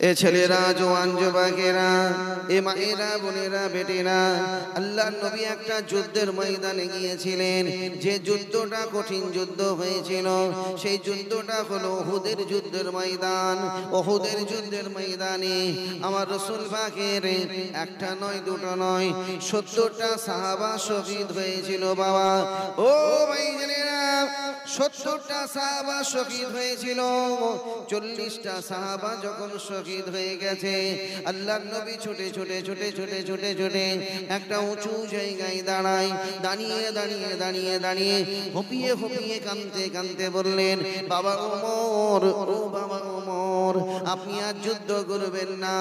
এ ছেলেরা, জওয়ান যুবকেরা, এ মায়েরা, বোনেরা, বেটিরা, আল্লাহর নবী একটা যুদ্ধের ময়দানে গিয়েছিলেন। যে যুদ্ধটা কঠিন যুদ্ধ হয়েছিল, সেই যুদ্ধটা হলো উহুদের যুদ্ধের ময়দান। উহুদের যুদ্ধের ময়দানে আমার রাসূল পাকের একটা নয়, দুটো নয়, 70টা সাহাবা শহীদ হয়েছিল বাবা। ও ভাইজানেরা, 70টা সাহাবা শহীদ হয়েছিল। 40টা সাহাবা যখন শহীদ হয়ে গেছে, আল্লাহর নবী ছুটে ছুটে ছুটে ছুটে ছুটে ছুটে একটা উঁচু জায়গায় দাঁড়ায়। দাঁড়িয়ে দাঁড়িয়ে দাঁড়িয়ে দাঁড়িয়ে হপিয়ে হপিয়ে কাঁদতে কাঁদতে বললেন, বাবা ওমর, ও বাবা ওমর, আপনি আর যুদ্ধ করবেন না,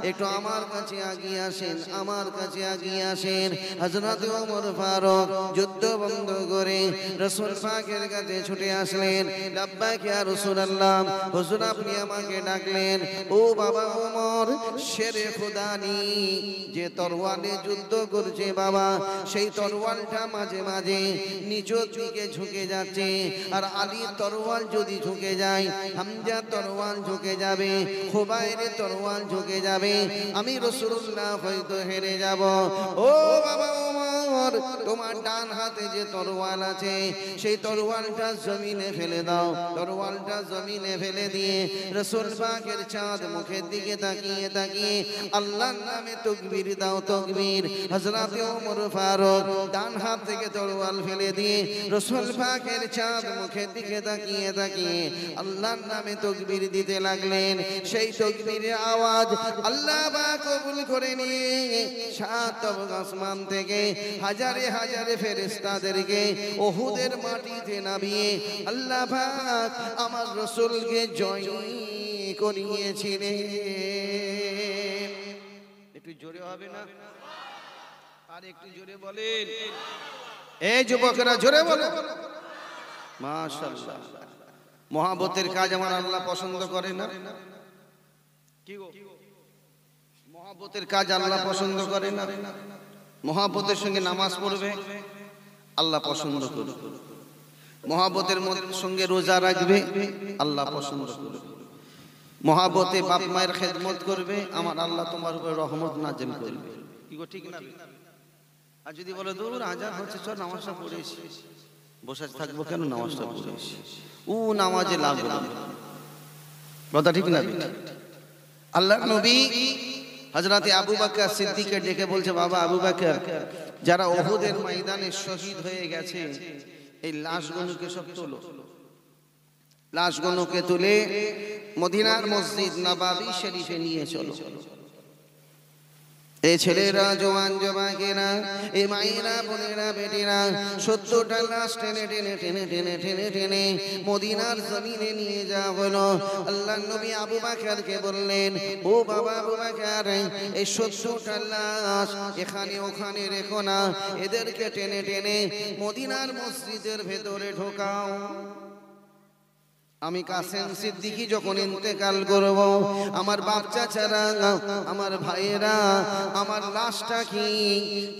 একটু আমার কাছে আগিয়ে আসেন, আমার কাছে আগিয়ে আসেন। হযরত ওমর ফারুক যুদ্ধ বন্ধ করে রাসূল পাকের কাছে ছুটে আসলেন। লাব্বাইক ইয়া রাসূলুল্লাহ, হুজুর আপনি আমাকে ডাকলেন। ও বাবা ওমর, শেরে খুদানি যে তরোয়ালে যুদ্ধ করছে বাবা, সেই তরোয়ালটা মাঝে মাঝে নিচের দিকে ঝুঁকে যাচ্ছে। আর আলীর তরোয়াল যদি ঝুঁকে যায়, হামজার তরোয়াল ঝুঁকে যাবে, খুবাইরের তরোয়াল ঝুঁকে যাবে, আমি রাসূলুল্লাহ হয়তো হেরে যাব। ও বাবা ওমর, তোমার ডান হাতে যে তরোয়াল আছে, সেই তরোয়ালটা জমিনে ফেলে দাও। তরোয়ালটা জমিনে ফেলে দিয়ে রাসূল পাকের চাঁদ মুখের দিকে তাকিয়ে তাকিয়ে আল্লাহর নামে তাকবীর দাও, তাকবীর। হযরত ওমর ফারুক ডান হাত থেকে তরোয়াল ফেলে দিয়ে রাসূল পাকের চাঁদ মুখের দিকে তাকিয়ে তাকিয়ে আল্লাহর নামে তাকবীর দিতে লাগলেন। সেই তাকবীরের আওয়াজ আল্লাহ পাক কবুল করে নিয়ে সাত আসমান থেকে হাজারে হাজারে ফেরেশতাদেরকে উহুদের মাটিতে নামিয়ে আল্লাহ পাক আমার রাসূলকে জয় করিয়েছিলেন। একটু জোরে হবে না? আর একটু জোরে বলেন। এই যুবকেরা জোরে বলো মাশাআল্লাহ। মহব্বতের কাজ আমার আল্লাহ পছন্দ করে না? কি গো, মহব্বতের কাজ আল্লাহ পছন্দ করে না? মহব্বতের সঙ্গে নামাজ পড়বে, আল্লাহ পছন্দ করবে। মহব্বতের সঙ্গে রোজা রাখবে, আল্লাহ পছন্দ করবে। মহব্বতে বাপ মায়ের খেদমত করবে, আমার আল্লাহ তোমার উপর রহমত নাযিল করবে। কি গো, ঠিক না? আর যদি বলে দূর আজান হচ্ছে, চল নামাজটা পড়েছি, বসে থাকবো কেন, নামাজটা পড়েছি, ও নামাজে লাগবে না। কথা ঠিক না? আল্লাহর নবী হযরত আবু বকর সিদ্দিককে ডেকে বলছে, বাবা আবু বকর, যারা উহুদের ময়দানে শহীদ হয়ে গেছে, এই লাশগুলোকে সব তোলো। লাশগুলোকে তুলে মদিনার মসজিদ নববী শরীফে নিয়ে চলো। এই ছেলেরা, জওয়ান যুবকেরা, এই মায়েরা, বোনেরা, বেটিরা, 70টা লাশ টেনে টেনে টেনে টেনে টেনে টেনে মদিনার জমিনে নিয়ে যাওয়া হলো। আল্লাহর নবী আবু বকরকে বললেন, ও বাবা আবু বকর, এই 70টা লাশ এখানে ওখানে রেখো না, এদেরকে টেনে টেনে মদিনার মসজিদের ভেতরে ঢোকাও। আমি কাসেম সিদ্দিকী যখন ইন্তেকাল করব, আমার বাচ্চা ছাড়া আমার ভাইয়েরা আমার লাশটা কি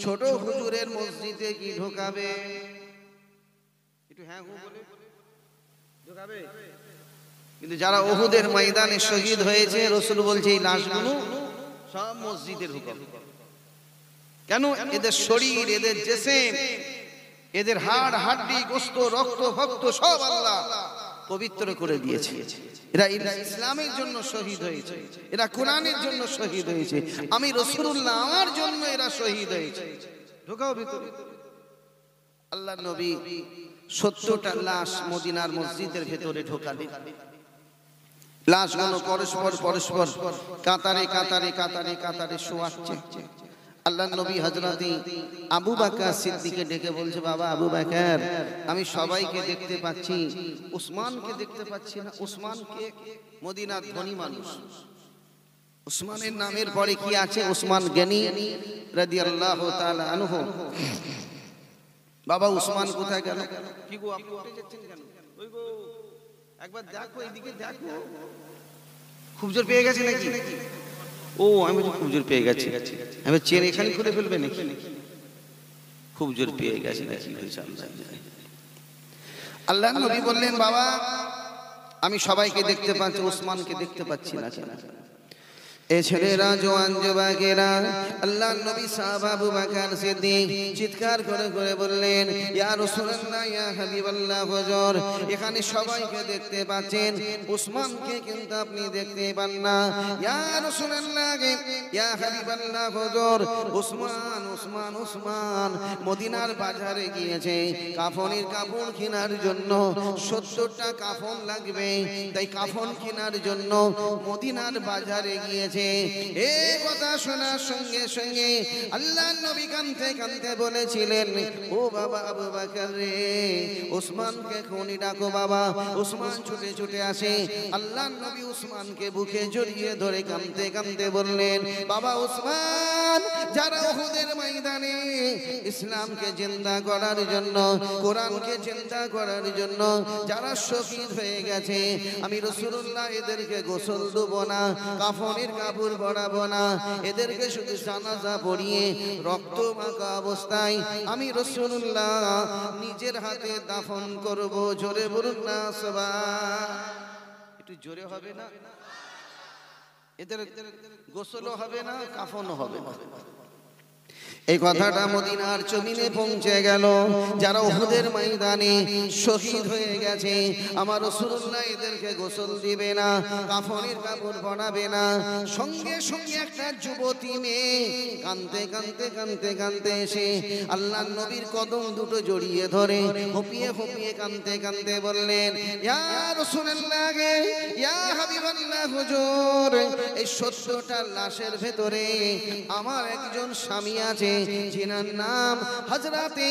ছোট হুজুরের মসজিদে কি ঢোকাবে? একটু হ্যাঁ বলে ঢোকাবে। কিন্তু যারা উহুদের ময়দানে শহীদ হয়েছে, রাসূল বলছে এই লাশগুলো সব মসজিদে ঢোকাবে। কেন? এদের শরীর, এদের জিসম, এদের হাড় হাড্ডি, গোশত, রক্ত, ভক্ত সব আল্লাহ পবিত্র করে দিয়েছে। এরা ইসলামের জন্য শহীদ হয়েছে, এরা কোরআনের জন্য শহীদ হয়েছে, আমি রাসূলুল্লাহ আমার জন্য এরা শহীদ হয়েছে। ঢোকাও ভিতরে। আল্লাহর নবী 70টা লাশ মদিনার মসজিদের ভেতরে ঢোকালেন। লাশগুলো পরস্পর পরস্পর কাতারে কাতারে কাতারে কাতারে শোয়াচ্ছে। আল্লাহর নবী হযরত আবু বকর সিদ্দিককে ডেকে বলছে, বাবা আবু বকর, আমি সবাইকে দেখতে পাচ্ছি, উসমানকে দেখতে পাচ্ছি না। উসমানকে, মদিনার ধনী মানুষ, উসমানের নামের পরে কি আছে? উসমান গনি রাদিয়াল্লাহু তাআলা আনহু। বাবা উসমান কোথায় গেল? কি গো, আপনি উঠে যাচ্ছেন কেন? ওই গো, একবার দেখো, এইদিকে দেখো, খুব জোর পেয়ে গেছে নাকি? ও আমি খুব জোর পেয়ে গেছি, আমি চেন এখানে খুলে ফেলবে নাকি? খুব জোর পেয়ে গেছে নাকি? আল্লাহর নবী বললেন, বাবা আমি সবাইকে দেখতে পাচ্ছি, ওসমানকে দেখতে পাচ্ছি না। এ ছেলেরা জওয়ান যুবকেরা আল্লাহর নবী সাহাবা আবু বকর সিদ্দিক চিৎকার করে করে বললেন, ইয়া রাসূলুল্লাহ ইয়া হাবিবাল্লাহ হুজুর, এখানে সবাইকে দেখতে পাচ্ছেন, উসমানকে কিন্তু আপনি দেখতে পান না। ইয়া রাসূলুল্লাহ ইয়া হাবিবাল্লাহ হুজুর, উসমান উসমান উসমান মদিনার বাজারে গিয়েছে কাফনের কাপড় কেনার জন্য। 70টা কাফন লাগবে, তাই কাফন কেনার জন্য মদিনার বাজারে গিয়েছে। এই কথা শোনার সঙ্গে সঙ্গে আল্লাহর নবী কাঁদতে কাঁদতে বলেছিলেন, ও বাবা আবু বকর রে, উসমানকে খনি ডাকো বাবা। উসমান ছুটে ছুটে আসে, আল্লাহর নবী উসমানকে বুকে জড়িয়ে ধরে কাঁদতে কাঁদতে বললেন, বাবা উসমান, যারা উহুদের ময়দানে ইসলামকে জিন্দা করার জন্য, কোরআনকে জিন্দা করার জন্য যারা শহীদ হয়ে গেছে, আমি রাসূলুল্লাহ এদেরকে গোসল দেব না, কাফনের কাপড় পরাবো না, এদেরকে শুধু জানাজা পড়িয়ে রক্ত মাখা অবস্থায় আমি রাসূলুল্লাহ নিজের হাতে দাফন করব। জোরে বলুন না সুবহান। একটু জোরে হবে না? এদের গোসলও হবে না, কাফনও হবে না। এই কথাটা মদিনার জমিনে পৌঁছে গেল। যারা উহুদের ময়দানে শহীদ হয়ে গেছে, আমার রাসূলুল্লাহ এদেরকে গোসল দিবে না, কাফনের কাপড় পরাবে না। সঙ্গে সঙ্গে একটা যুবতী মেয়ে কাঁদতে কাঁদতে কাঁদতে কাঁদতে এসে আল্লাহর নবীর কদম দুটো জড়িয়ে ধরে হপিয়ে হপিয়ে কাঁদতে কাঁদতে বললেন, ইয়া রাসূলুল্লাহ ইয়া হাবিবাল্লাহ হুজুর, এই 70টা লাশের ভেতরে আমার একজন স্বামী আছে, जिनार नाम हजरते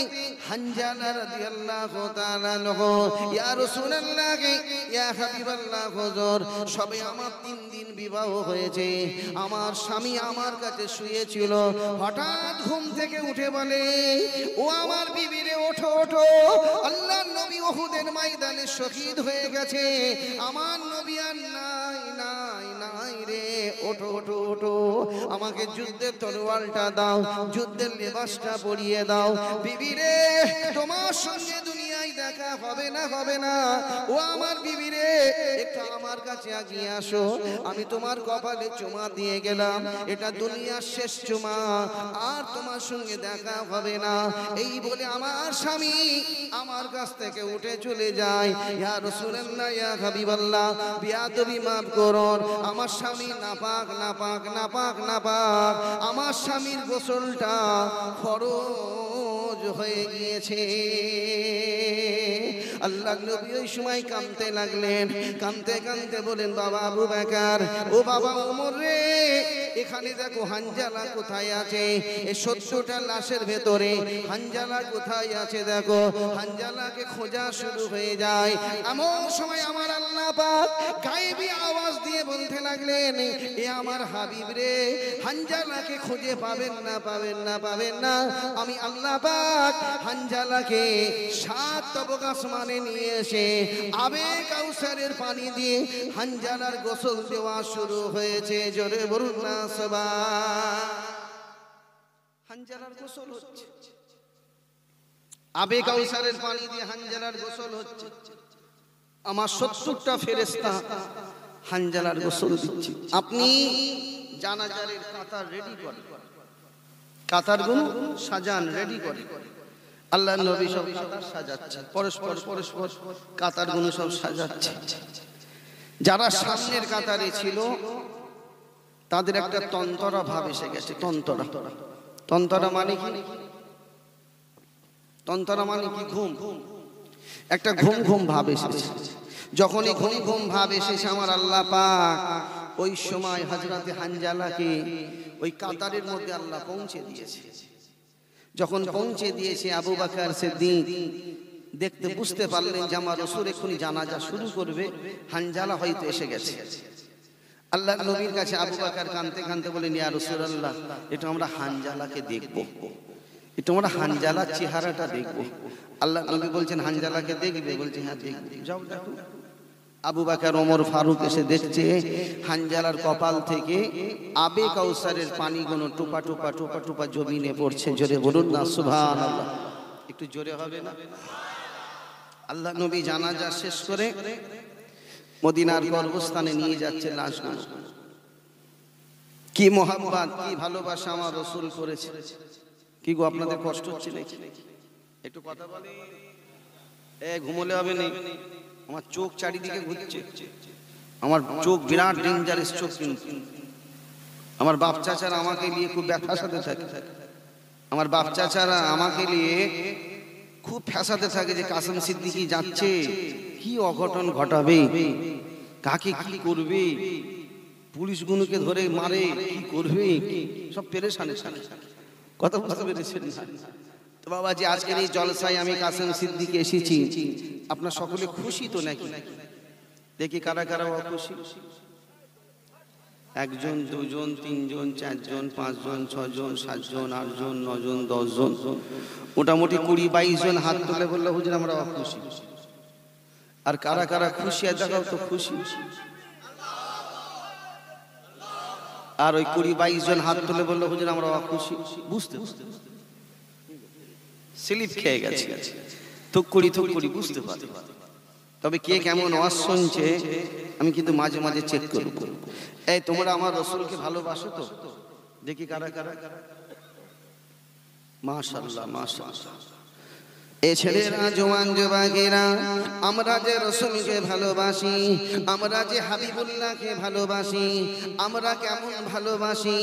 हंजाला রাদিয়াল্লাহু তাআলা আনহু। ইয়া রাসূলুল্লাহ ইয়া হাবিবাল্লাহ হুজুর, সবে আমার 3 দিন বিবাহ হয়েছে, আমার স্বামী আমার কাছে শুয়েছিল, হঠাৎ ঘুম থেকে উঠে বলে, ও আমার বিবি রে, ওঠো ওঠো, আল্লাহর নবী উহুদের ময়দানে শহীদ হয়ে গেছে, আমার নবী আর নাই নাই নাই রে, ওঠো ওঠো ওঠো, আমাকে যুদ্ধের তরোয়ালটা দাও, যুদ্ধের লেবাসটা পরিয়ে দাও। বিবি রে, তোমার সঙ্গে দুনিয়ায় দেখা হবে না হবে না, ও আমার বিবি রে, একটু আমার কাছে আগিয়ে আসো, আমি তোমার কপালে চুমা দিয়ে গেলাম, এটা দুনিয়ার শেষ চুমা, আর তোমার সঙ্গে দেখা হবে না। এই বলে আমার স্বামী আমার কাছ থেকে উঠে চলে যায়। ইয়া রাসূলুল্লাহ ইয়া হাবিবাল্লাহ, বিয়াদবি মাফ করুন, আমার স্বামী নাপাক নাপাক নাপাক নাপাক, আমার স্বামীর গোসলটা ফরজ হয়ে গিয়েছে। আল্লাহ নবী ওই সময় কাঁদতে লাগলেন, কাঁদতে কাঁদতে বলেন, বাবা আবু বকর, ও বাবা ওমর রে, এখানে দেখো হানজালা কোথায় আছে, এই 70টা লাশের ভেতরে হানজালা কোথায় আছে দেখো। হানজালাকে খোঁজা শুরু হয়ে যায়। এমন সময় আমার আল্লাহ পাক গায়েবী আওয়াজ দিয়ে বলতে লাগলেন, এ আমার হাবিব রে, হানজালাকে খুঁজে পাবেন না পাবেন না পাবেন না, আমি আল্লাহ পাক হানজালাকে 7 তবক আসমানে নিয়ে এসে আবে কাউসারের পানি দিয়ে হানজালার গোসল দেওয়া শুরু হয়েছে। জোরে বলুন না সুবহান। হানজালার গোসল হচ্ছে, আবে কাউসারের পানি দিয়ে হানজালার গোসল হচ্ছে। আমার 70টা ফেরেশতা হানজালার গোসল দিচ্ছে। আপনি জানাজারের কাতার রেডি করেন, কাতারগুলো সাজান, রেডি করেন। আল্লাহর নবী সব কাতার সাজাচ্ছে, পরস্পর পরস্পর কাতারগুলো সব সাজাচ্ছে। যারা সামনের কাতারে ছিল তাদের একটা তন্তরা ভাব এসে গেছে। তন্তরা, তন্তরা মানে কি? তন্তরা মানে কি? ঘুম। একটা ঘুম ঘুম ভাব এসেছে। যখনই ঘুম ঘুম ভাব এসেছে, আমার আল্লাহ পাক ওই সময় হযরতে হানজালাকে ওই কাতারের মধ্যে আল্লাহ পৌঁছে দিয়েছে। যখন পৌঁছে দিয়েছে, আবু বকর সিদ্দিক দেখতে বুঝতে পারলেন যে আমার রাসূল এখনি জানাজা শুরু করবে, হানজালা হয়তো এসে গেছে। আল্লাহ নবীর কাছে আবু বকর কাঁদতে কাঁদতে বলেন, ইয়া রাসূলুল্লাহ, এটা আমরা হানজালাকে দেখব, এটা আমরা হানজালার চেহারাটা দেখব। আল্লাহ নবী বলছেন, হানজালাকে দেখবে? বলছে, হ্যাঁ দেখব। যাও দেখো। আবু বকর, ওমর, ফারুক এসে দেখছে হানজালার কপাল থেকে আবে কাউসারের পানিগুলো টোপা টোপা টোপা টোপা জমিনে পড়ছে। জোরে বলুন না সুবহানাল্লাহ। একটু জোরে হবে না? আল্লাহ নবী জানাজা শেষ করে মদিনার কবরস্থানে নিয়ে যাচ্ছে লাশগুলো। কি মোহাব্বত, কি ভালোবাসা আমার রাসূল করেছে। কি গো আপনাদের কষ্ট হচ্ছে নাকি? একটু কথা বলে। ঘুমোলে হবে না, আমার চোখ চারিদিকে ঘুরছে। আমার চোখ বিরাট ডেঞ্জারাস চোখ। কিন্তু আমার বাপ চাচারা আমাকে নিয়ে খুব ফ্যাসাতে থাকে। আমার বাপ চাচারা আমাকে নিয়ে খুব ফ্যাসাতে থাকে যে কাসেম সিদ্দিকী যাচ্ছে, কি অঘটন ঘটাবে, কাকে কি করবে, পুলিশগুলোকে ধরে মারে, কি করবে, সব পেরেশানে থাকে। কথা বুঝতে পেরেছেন? তো বাবা যে আজকের এই জলসায় আমি কাসেম সিদ্দিকী এসেছি, আপনার সকলে খুশি তো নাকি? দেখি কারা কারা খুশি। একজন, দুজন, তিনজন, চারজন, পাঁচজন, ছজন, সাতজন, আটজন, নজন, 10 জন, মোটামুটি 20-22 জন হাত তুলে বললো হুজুর আমরা খুশি। আর কারা কারা খুশি দেখাও তো খুশি। আর ওই 20-22 জন হাত তুলে বললো হুজুর আমরা খুশি। বুঝতে স্লিপ খেয়ে গেছে, থুককুড়ি বুঝতে পারি। তবে কে কেমন ওয়াজ শুনছে আমি কিন্তু মাঝে মাঝে চেক করব। এই তোমরা আমার রাসূলকে ভালোবাসো তো? দেখি কারা কারা। মাশাআল্লাহ মাশাআল্লাহ। এই ছেলেরা, জওয়ান যুবকেরা, আমরা যে রাসূলকে ভালোবাসি, আমরা যে হাবিবুল্লাহকে ভালোবাসি, আমরা কেমন ভালোবাসি,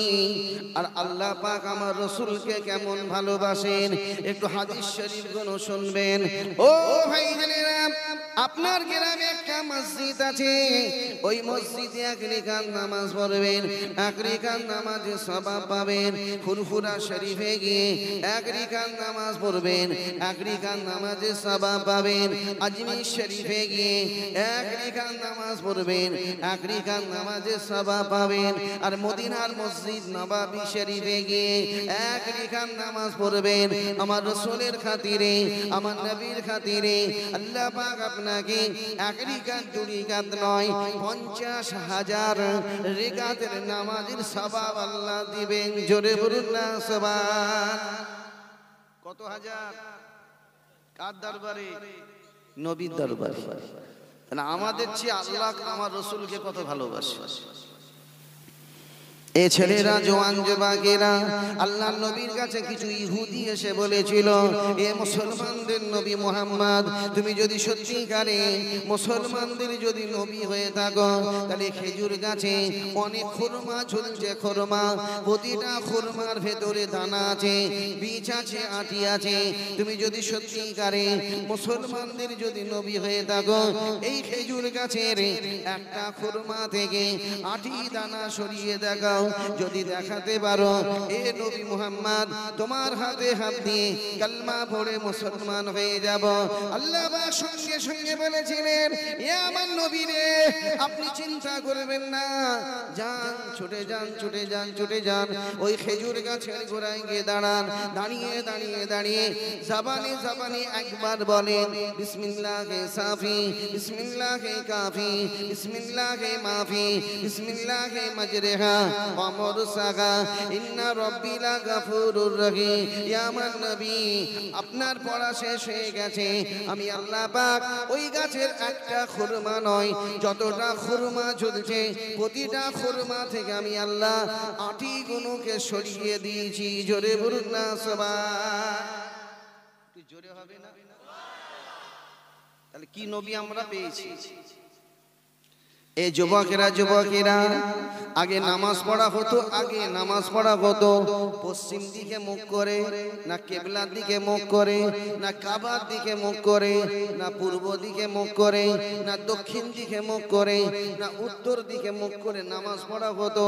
আর আল্লাহ পাক আমার রাসূলকে কেমন ভালোবাসেন, একটু হাদিস শরীফ গুলো শুনবেন। ও ভাইজানেরা, আপনার গ্রামে একটা মসজিদ আছে, ওই মসজিদে 1 রাকাত নামাজ পড়বেন, 1 রাকাত নামাজে সওয়াব পাবেন। ফুরফুরা শরীফে গিয়ে 1 রাকাত নামাজ পড়বেন, 1 রাকাত নামাজে সওয়াব পাবেন। আজমির শরীফে গিয়ে 1 রাকাত নামাজ পড়বেন, 1 রাকাত নামাজে সওয়াব পাবেন। আর মদিনার মসজিদ নববী শরীফে গিয়ে 1 রাকাত নামাজ পড়বেন। আমার রাসূলের খাতিরে, আমার নবীর খাতিরে আল্লাহ পাক আপনাকে 1 রাকাত 2 রাকাত নয়, 50,000 রাকাতের নামাজের সওয়াব আল্লাহ দিবেন। জোরে বলুন না সুবহান। কত হাজার? কার দরবারে? নবীর দরবারে। তাহলে আমাদের চেয়ে আল্লাহ আমার রাসূলকে কত ভালোবাসে। এ ছেলেরা, জওয়ান যুবকেরা, আল্লাহর নবীর কাছে কিছু ইহুদি এসে বলেছিল, এ মুসলমানদের নবী মুহাম্মদ, তুমি যদি সত্যিকারে মুসলমানদের যদি নবী হয়ে থাকো, তাহলে খেজুর গাছে অনেক খুরমা ঝুলছে, খুরমা, প্রতিটা খুরমার ভেতরে দানা আছে, বীজ আছে, আটি আছে। তুমি যদি সত্যিকারে মুসলমানদের যদি নবী হয়ে থাকো, এই খেজুর গাছের একটা খুরমা থেকে আটি দানা সরিয়ে দেখাও। যদি দেখাতে পারো, এ নবী মুহাম্মদ, তোমার হাতে হাত দিয়ে কালমা পড়ে মুসলমান হয়ে যাব। আল্লাহ পাক সঙ্গে সঙ্গে বলেছিলেন, এ আমার নবী রে, আপনি চিন্তা করবেন না, যান, ছুটে যান, ছুটে যান, ছুটে যান, ওই খেজুর গাছের গোড়ায় গিয়ে দাঁড়ান। দাঁড়িয়ে দাঁড়িয়ে দাঁড়িয়ে জাবানে জাবানে একবার বলেন, বিসমিল্লাহে সাফি, বিসমিল্লাহে কাফি, বিসমিল্লাহে মাফি, বিসমিল্লাহে মাজরেহা ওয়া মুরসাহা, ইন্না রাব্বি লাগাফুরুর রহিম। ইয়া আমার নবী, আপনার পড়া শেষ হয়ে গেছে। আমি আল্লাহ পাক ওই গাছের একটা খুরমা নয়, যতটা খুরমা ঝুলছে, প্রতিটা খুরমা থেকে আমি আল্লাহ আটি গুলোকে সরিয়ে দিয়েছি। জোরে বলুন না সুবহান। একটু জোরে হবে না? তাহলে কি নবী আমরা পেয়েছি। এই যুবকেরা, যুবকেরা, আগে নামাজ পড়া হতো, আগে নামাজ পড়া হতো পশ্চিম দিকে মুখ করে, না কিবলার দিকে মুখ করে, না কাবার দিকে মুখ করে, না পূর্ব দিকে মুখ করে, না দক্ষিণ দিকে মুখ করে, না উত্তর দিকে মুখ করে নামাজ পড়া হতো।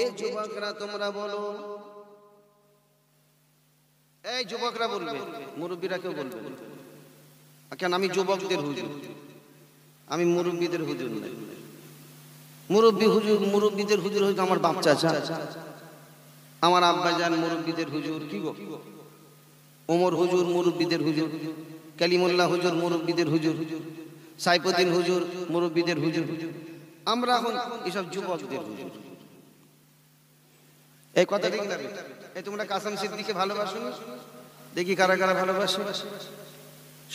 এই যুবকরা তোমরা বলো, এই যুবকরা বলবে, মুরব্বীরা কেউ বলবে কেন? আমি যুবকদের হুজুর, আমি মুরব্বীদের হুজুর নই। মুরব্বী হুজুর, মুরব্বীদের হুজুর হয়তো আমার বাপ চাচা, আমার আব্বা জান মুরব্বীদের হুজুর। কি গো, ওমর হুজুর মুরব্বীদের হুজুর, কালিমুল্লাহ হুজুর মুরব্বীদের হুজুর, সাইফুদ্দিন হুজুর মুরব্বীদের হুজুর। আমরা এখন এসব যুবকদের হুজুর। এই কথা ঠিক না? এই তোমরা কাসেম সিদ্দিকীকে ভালোবাসো না? দেখি কারা কারা ভালোবাসে।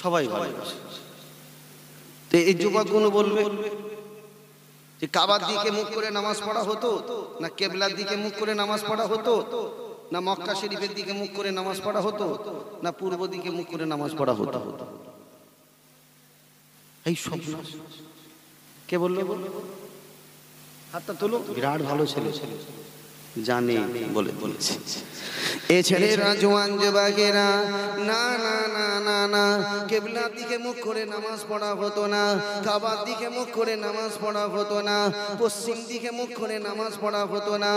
সবাই ভালোবাসে। তো এই যুবকগুলো বলবে, যে কাবার দিকে মুখ করে নামাজ পড়া হতো, না কেবলার দিকে মুখ করে নামাজ পড়া হতো, না মক্কা শরীফের দিকে মুখ করে নামাজ পড়া হতো, না পূর্ব দিকে মুখ করে নামাজ পড়া হতো? এই সব কে বললো? হাতটা তোলো। বিরাট ভালো ছেলে, জানে বলে বলেছে। এ ছেলেরা জওয়ান যুবকেরা, না না না না না, কিবলার দিকে মুখ করে নামাজ পড়া হতো না, কাবার দিকে মুখ করে নামাজ পড়া হতো না, পশ্চিম দিকে মুখ করে নামাজ পড়া হতো না,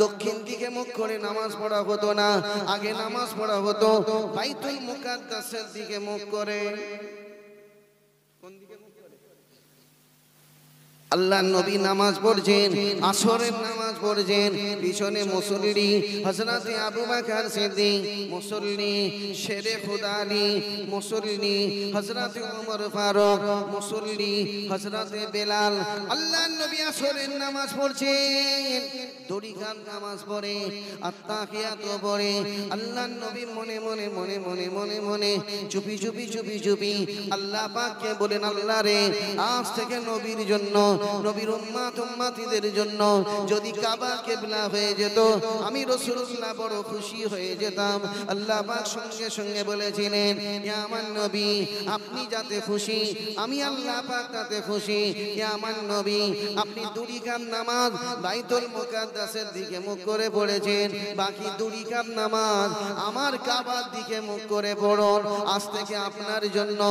দক্ষিণ দিকে মুখ করে নামাজ পড়া হতো না। আগে নামাজ পড়া হতো বাইতুল মুকাদ্দাসের দিকে মুখ করে। কোন দিকে? আল্লাহ নবী নামাজ পড়ছেন, আসরের নামাজ পড়ছেন, পিছনে মুসল্লি হযরত আবু বকর সিদ্দিক, মুসল্লি শেরে খুদা আলী, মুসল্লি হযরত ওমর ফারুক, মুসল্লি হযরত বেলাল। আল্লাহ নবী আসরের নামাজ পড়ছেন, দড়িকান নামাজ পড়ে, আত্তাহিয়াত পড়ে। আল্লাহ নবী মনে মনে মনে মনে মনে মনে চুপি চুপি চুপি চুপি আল্লাহ পাককে বলেন, আল্লাহ রে, আজ থেকে নবীর জন্য, নবীর উম্মত উম্মতিদের জন্য যদি কাবা কিবলা হয়ে যেত, আমি রাসূলুল্লাহ বড় খুশি হয়ে যেতাম। আল্লাহ পাক সঙ্গে সঙ্গে বলেছিলেন, ইয়া আমার নবী, আপনি যাতে খুশি, আমি আল্লাহ পাক তাতে খুশি। ইয়া আমার নবী, আপনি দুরিকাত নামাজ বাইতুল মুকাদ্দাসের দিকে মুখ করে পড়েছেন, বাকি দুরিকাত নামাজ আমার কাবার দিকে মুখ করে পড়ুন। আজ থেকে আপনার জন্য,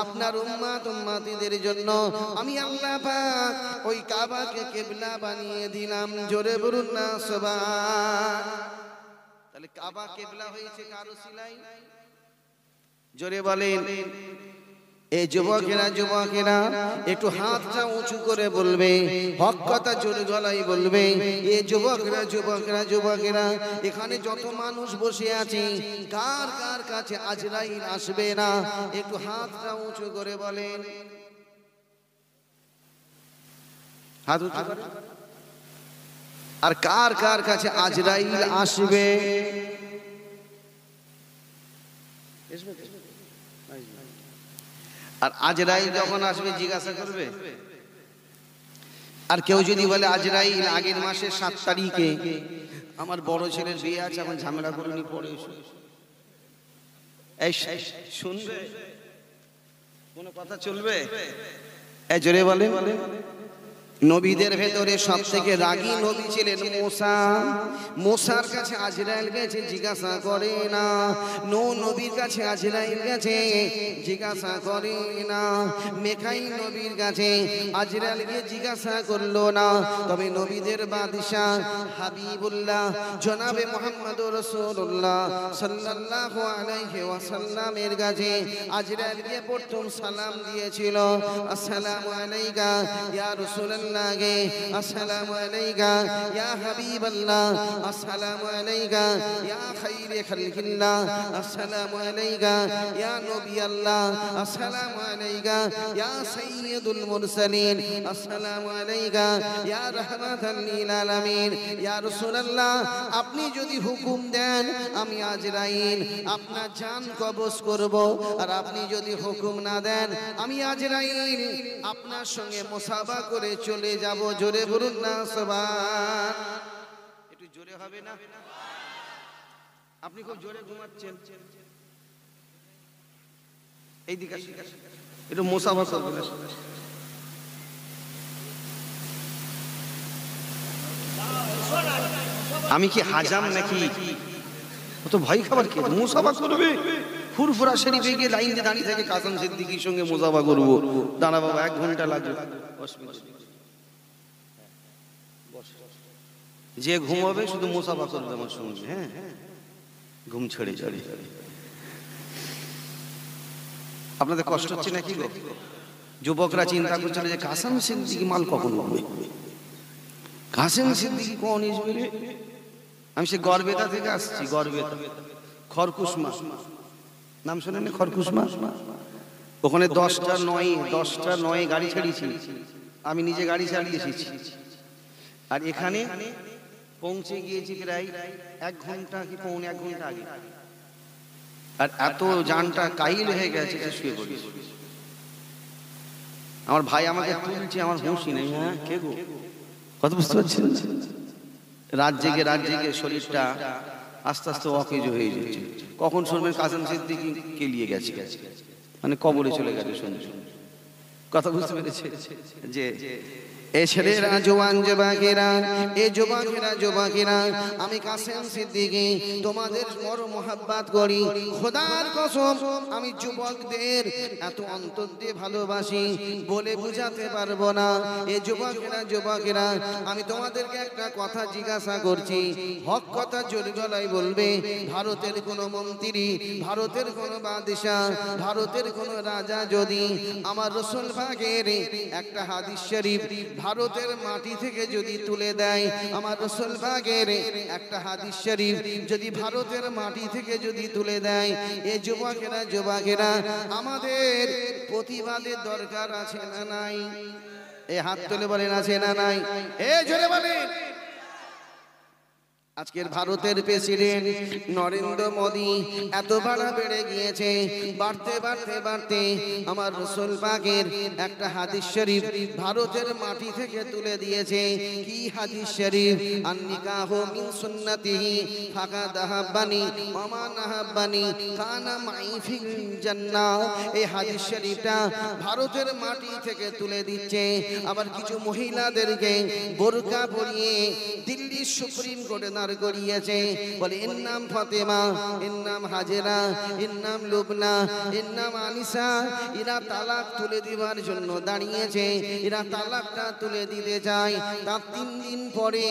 আপনার উম্মত উম্মতিদের জন্য আমি আল্লাহ পাক ওই কাবাকে কিবলা বানিয়ে দিলাম। জোরে বলুন না সুবহান। তাহলে কাবা কিবলা হয়েছে কার উসিলায়? জোরে বলেন। এই যুবকেরা যুবকেরা একটু হাতটা উঁচু করে বলবে, হক কথা জোরে গলায় বলবে। এই যুবকেরা যুবকেরা যুবকেরা, এখানে যত মানুষ বসে আছে, কার কার কাছে আজরাইল আসবে না? একটু হাতটা উঁচু করে বলেন। হাত উঁচু করে। আর কার কার কাছে আজরাইল আসবে? আর আজরাইল যখন আসবে জিজ্ঞাসা করবে। আর কেউ যদি বলে আজরাইল আগের মাসের 7 তারিখে আমার বড় ছেলের বিয়ে আছে, এখন ঝামেলা করুনি, পরে এসো, এই শুনবে? কোন কথা চলবে? এই জোরে বলেন। নবীদের ভেতরে সবথেকে রাগী নবী ছিলেন মুসা। মুসার কাছে আজরাইল গেছে, জিজ্ঞাসা করে না। নবীর কাছে আজরাইল গেছে, জিজ্ঞাসা করে না। মেকাইল নবীর কাছে আজরাইল গিয়ে জিজ্ঞাসা করলো না। তবে নবীদের বাদশা হাবিবুল্লাহ জনাবে মুহাম্মদুর রাসূলুল্লাহ সাল্লাল্লাহু আলাইহি ওয়াসাল্লামের কাছে আজরাইল গিয়ে প্রথম সালাম দিয়েছিল, আসসালামু আলাইকা ইয়া রাসূলুল্লাহ, আসসালামু আলাইকা ইয়া হাবিবাল্লাহ, আসসালামু আলাইকা ইয়া খায়রে খালকিল্লাহ, আসসালামু আলাইকা ইয়া নবিয়াল্লাহ, আসসালামু আলাইকা ইয়া সাইয়্যিদুল মুরসালিন, আসসালামু আলাইকা ইয়া রাহমাতাল লিল আলামিন। ইয়া রাসূলুল্লাহ, আপনি যদি হুকুম দেন আমি আজরাইল আপনার জান কবজ করব, আর আপনি যদি হুকুম না দেন আমি আজরাইল আপনার সঙ্গে মুসাফা করে চলে যাব। জোরে বলুন না সুবহান। একটু জোরে হবে না? আপনি খুব জোরে ঘুমাচ্ছেন। এই দিকে একটু মুসাফা করবেন। আমি কি হাজাম নাকি? ও তো ভয় খাবার কি? মুসাফা করবে। ফুরফুরা শরীফে গিয়ে লাইন দিয়ে দাঁড়িয়ে থেকে কাসম সিদ্দিকীর সঙ্গে মুসাফা করব। দাঁড়া বাবা, 1 ঘন্টা লাগবে। যে ঘুমাবে শুধু মুসাফা করবে আমার সঙ্গে। হ্যাঁ, ঘুম ছেড়ে যাবে। আপনাদের কষ্ট হচ্ছে নাকি গো? যুবকরা চিন্তা করছিল যে কাসম সিদ্দিকী মাল কখন হবে, কাসম সিদ্দিকী কোন ইসবে। আমি সে গড়বেতা থেকে আসছি। গড়বেতা খরকুশমা নাম শোনেন? খরকুশমা। ওখানে 10টা 9 গাড়ি ছেড়েছি, আমি নিজে গাড়ি চালিয়ে এসেছি। আর এখানে পৌঁছে গিয়েছি প্রায় 1 ঘন্টা কি পৌনে 1 ঘন্টা আগে। আর এত জানটা কাইল হয়ে গেছে যে শুয়ে পড়েছি। আমার ভাই আমাকে তুলছে, আমার হুঁশই নেই। হ্যাঁ, কে গো? কথা বুঝতে পারছেন? রাত জেগে শরীরটা আস্তে আস্তে অকেজ হয়ে যাচ্ছে। কখন শুনবেন কাসেম সিদ্দিকী কেলিয়ে গেছে, মানে কবরে চলে গেছে শুনছে। কথা বুঝতে পেরেছে? যে এ ছেলেরা, জওয়ান যুবকেরা, এ যুবকেরা, আমি কাসেম সিদ্দিকী তোমাদের বড় মোহাব্বত করি। খোদার কসম, আমি যুবকদের এত অন্তর দিয়ে ভালোবাসি বলে বুঝাতে পারবো না। এ যুবকেরা, আমি তোমাদেরকে একটা কথা জিজ্ঞাসা করছি, হক কথা জোর গলায় বলবে। ভারতের কোনো মন্ত্রী, ভারতের কোনো বাদশা, ভারতের কোনো রাজা যদি আমার রাসূল পাকের একটা হাদিস শরীফ ভারতের মাটি থেকে যদি তুলে দেয়, আমার রাসূল পাকের একটা হাদিস শরীফ যদি ভারতের মাটি থেকে যদি তুলে দেয়, এই যুবকেরা আমাদের প্রতিবাদের দরকার আছে না নাই? এই হাত তুলে বলেন আছে না নাই? এই জোরে বলেন। আজকের ভারতের প্রেসিডেন্ট নরেন্দ্র মোদী এত বাড়া বেড়ে গিয়েছে, বাড়তে আমার রাসূল পাকের একটা হাদিস শরীফ ভারতের মাটি থেকে তুলে দিয়েছে। কি হাদিস শরীফ? আন-নিকাহু মিন সুন্নতিহি ফাকাদ আহাব্বানি ওয়া মান আহাব্বানি কানা মাই ফিল জান্নাহ। এই হাদিস শরীফটা ভারতের মাটি থেকে তুলে দিচ্ছে। আবার কিছু মহিলাদেরকে বোরকা পরিয়ে দিল্লি সুপ্রিম কোর্টে করিয়েছে, বলে এর নাম ফাতেমা, এর নাম হাজেরা, এর নাম লুবনা, এর নাম আনিসা। এরা তালাক তুলে দেওয়ার জন্য দাঁড়িয়েছে, এরা তালাকটা তুলে দিতে চায়। তার 3 দিন পরে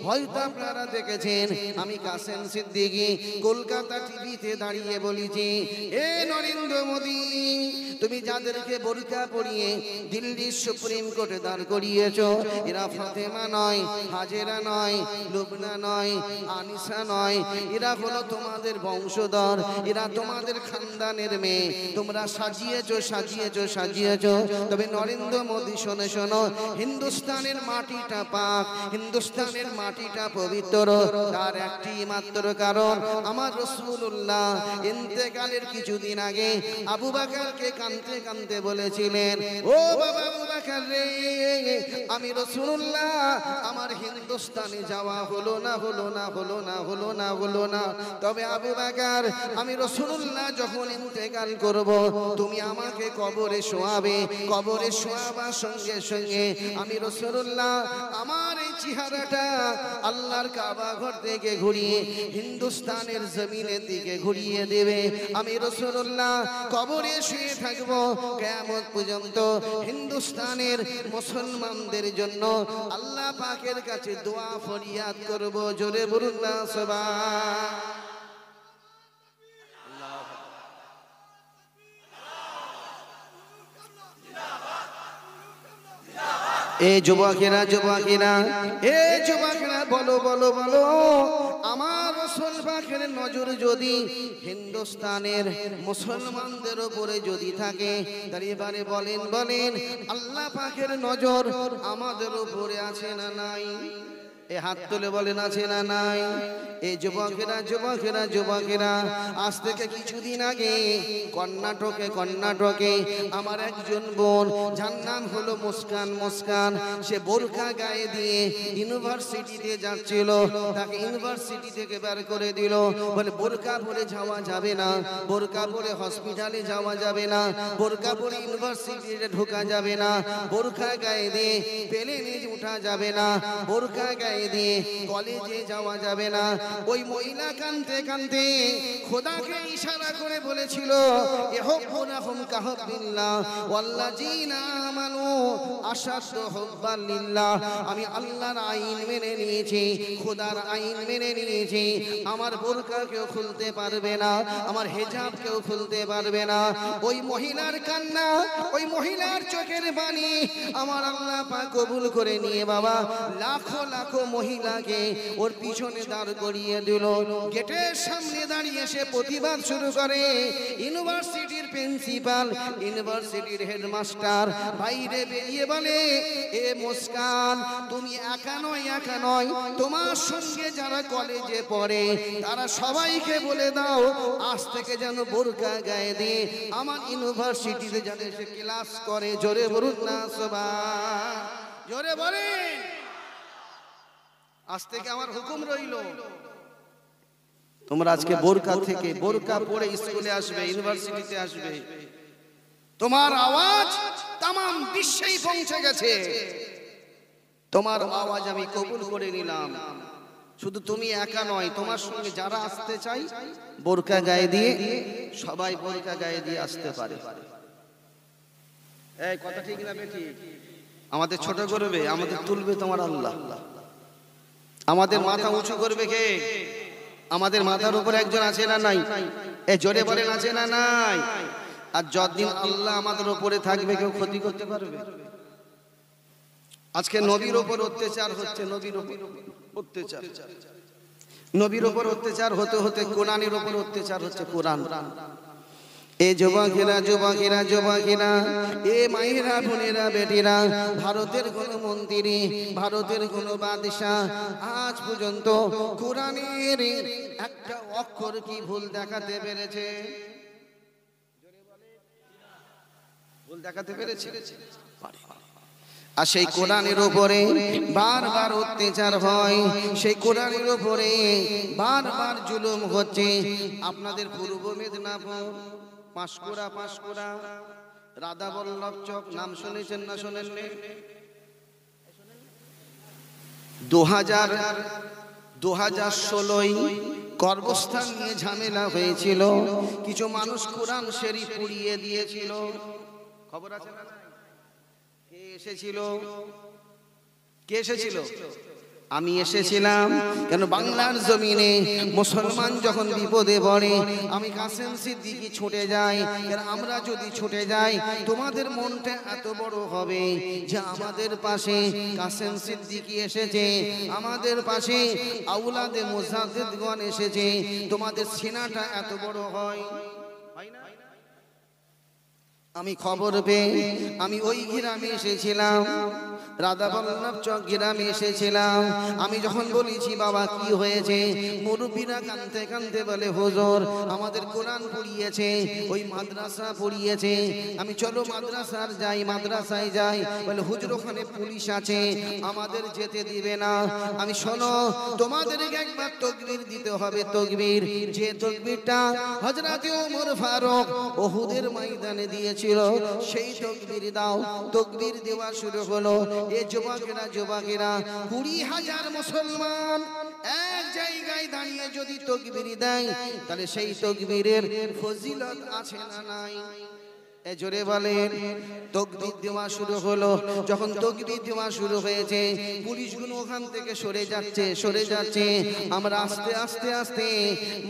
হয়তো আপনারা দেখেছেন, আমি কাসেম সিদ্দিকী কলকাতা টিভিতে দাঁড়িয়ে বলেছি, এ নরেন্দ্র মোদী, তুমি যাদেরকে বোরকা পরিয়ে দিল্লির সুপ্রিম কোর্টে দাঁড় করিয়েছো, এরা ফাতেমা নয়, হাজেরা নয়, লুবনা নয়, আনিসা নয়, এরা হলো তোমাদের বংশধর, এরা তোমাদের খানদানের মেয়ে। তোমরা সাজিয়েছো। তবে নরেন্দ্র মোদী শোনো, হিন্দুস্তানের মাটিটা পাক, হিন্দুস্তানের মাটিটা পবিত্র। তার একটি মাত্র কারণ, আমার রাসূলুল্লাহ ইন্তেকালের কিছুদিন আগে আবু বকরকে কাঁদতে বলেছিলেন, ও বাবা আবু বকর রে, আমি রাসূলুল্লাহ আমার হিন্দুস্তানে যাওয়া হলো না। তবে আবু বকর, আমি রাসূলুল্লাহ যখন ইন্তেকাল করব, তুমি আমাকে কবরে শোয়াবে। কবরে শোয়াবার সঙ্গে সঙ্গে আমি রাসূলুল্লাহ আমার এই চেহারাটা আল্লাহর কাবা ঘর থেকে ঘুরিয়ে হিন্দুস্তানের জমিনের দিকে ঘুরিয়ে দেবে। আমি রাসূলুল্লাহ কবরে শুয়ে থাকব কিয়ামত পর্যন্ত। হিন্দুস্তানের মুসলমানদের জন্য আল্লাহ পাকের কাছে দোয়া ফরিয়াদ করব। জোরে বলুন না সুবহান। এ যুবকেরা, বলো, আমার রাসূল পাকের নজর যদি হিন্দুস্তানের মুসলমানদের উপরে যদি থাকে, তাহলে এবারে বলেন আল্লাহ পাকের নজর আমাদের উপরে আছে না নাই? এ হাত তুলে বলেন আছে না নাই? এই যুবকেরা, আজ থেকে কিছুদিন আগে কর্ণাটকে আমার একজন বোন, যার নাম হলো মুস্কান, সে বোরকা গায়ে দিয়ে ইউনিভার্সিটিতে যাচ্ছিল। তাকে ইউনিভার্সিটি থেকে বের করে দিল, বলে বোরকা পরে যাওয়া যাবে না, বোরকা পরে হসপিটালে যাওয়া যাবে না, বোরকা পরে ইউনিভার্সিটিতে ঢোকা যাবে না, বোরকা গায়ে দিয়ে প্লেনে ওঠা যাবে না, বোরকা গায়ে দিয়ে কলেজে যাওয়া যাবে না। ওই মহিলা কাঁদতে খোদাকে ইশারা করে বলেছিল, ইহুব্বুনাহুম কাহুব্বিল্লাহ ওয়াল্লাযীনা আমানু আশাদ্দু হুব্বান লিল্লাহ। আমি আল্লাহর আইন মেনে নিয়েছি, খোদার আইন মেনে নিয়েছি। আমার বোরকা কেউ খুলতে পারবে না, আমার হিজাব কেউ খুলতে পারবে না। ওই মহিলার কান্না, ওই মহিলার চোখের পানি আমার আল্লাহ পাক কবুল করে নিয়ে বাবা লাখো মহিলাকে ওর পিছনে দাঁড় করিয়ে দিল। গেটের সামনে দাঁড়িয়ে সে প্রতিবাদ শুরু করে। ইউনিভার্সিটির প্রিন্সিপাল, ইউনিভার্সিটির হেডমাস্টার বাইরে বেরিয়ে বলে, এ মুস্কান, তুমি একা নয়, তোমার সঙ্গে যারা কলেজে পড়ে তারা সবাইকে বলে দাও, আজ থেকে যেন বোরকা গায়ে দিয়ে আমার ইউনিভার্সিটিতে যাতে সে ক্লাস করে। জোরে বলুন না সুবহান, জোরে বলেন। আজ থেকে আমার হুকুম রইল, তোমরা আজকে বোরকা থেকে বোরকা পরে স্কুলে আসবে, ইউনিভার্সিটিতে আসবে। তোমার আওয়াজ তাম বিশ্বেই পৌঁছে গেছে, তোমার আওয়াজ আমি কবুল করে নিলাম। শুধু তুমি একা নয়, তোমার সঙ্গে যারা আসতে চাই বোরকা গায়ে দিয়ে, সবাই বোরকা গায়ে দিয়ে আসতে পারে। এই কথা ঠিক না বেঠিক? আমাদের ছোট করবে, আমাদের তুলবে তোমার আল্লাহ। আমাদের মাথা উঁচু করবে কে? আমাদের মাথার উপর একজন আছে না নাই? এ জোরে বলেন আছে না নাই? আর যতদিন আল্লাহ আমাদের উপরে থাকবে কেউ ক্ষতি করতে পারবে? আজকে নবীর উপর অত্যাচার হচ্ছে, নবীর উপর অত্যাচার, নবীর উপর অত্যাচার হতে হতে কোরআনের উপর অত্যাচার হচ্ছে। কোরআন এ যুবকেরা যুবকেরা যুবকেরা, এ মায়েরা বোনেরা বেটিরা, ভারতের কোন মন্ত্রী, ভারতের কোন বাদশাহ আজ পর্যন্ত কোরআনের একটা অক্ষর কি ভুল দেখাতে পেরেছে? ভুল দেখাতে পেরেছে? আর সেই কোরআনের উপরে বারবার অত্যাচার হয়, সেই কোরআনের উপরে বারবার জুলুম হচ্ছে। আপনাদের পূর্ব মেদিনীপুর পাঁশকুড়া রাধা বল্লভ চক নাম শুনেছেন না শোনেননি? 2016 কর্মস্থান নিয়ে ঝামেলা হয়েছিল, কিছু মানুষ কোরআন শরীফ পুড়িয়ে দিয়েছিল। খবর আছে না? কে এসেছিল? কে এসেছিল? আমি এসেছিলাম। কেন? বাংলার জমিনে মুসলমান যখন বিপদে পড়ে আমি কাসেম সিদ্দিকী ছুটে যাই। আমরা যদি ছুটে যাই তোমাদের মনটা এত বড় হবে যে আমাদের পাশে কাসেম সিদ্দিকী এসেছে, আমাদের পাশে আউলাদে মুজাদ্দিদগণ এসেছে, তোমাদের সিনাটা এত বড় হয়। আমি খবর পেয়ে আমি ওই গ্রামে এসেছিলাম, রাধা বল্লভ চক গ্রামে এসেছিলাম। আমি যখন বলেছি বাবা কি হয়েছে, মুরব্বীরা কাঁদতে কাঁদতে বলে হুজুর আমাদের কোরআন পড়িয়েছে, ওই মাদ্রাসা পড়িয়েছে। আমি চলো মাদ্রাসার যাই, মাদ্রাসায় যাই। বলে হুজুর ওখানে পুলিশ আছে, আমাদের যেতে দিবে না। আমি শোনো, তোমাদেরকে একবার তাকবীর দিতে হবে, তাকবীর। যে তাকবীরটা হযরত ওমর ফারুক উহুদের ময়দানে দিয়েছিল, সেই তাকবীর দাও। তাকবীর দেওয়া শুরু হলো। এ যুবকেরা যুবকেরা, 20,000 মুসলমান এক জায়গায় দাঁড়িয়ে যদি তাকবীর দেয় তাহলে সেই তাকবীরের ফজিলত আছে না নাই? এ জোরে বলেন। তাকবীর দেওয়া শুরু হলো। যখন তাকবীর দেওয়া শুরু হয়েছে পুলিশগুলো ওখান থেকে সরে যাচ্ছে, সরে যাচ্ছে। আমরা আস্তে আস্তে আস্তে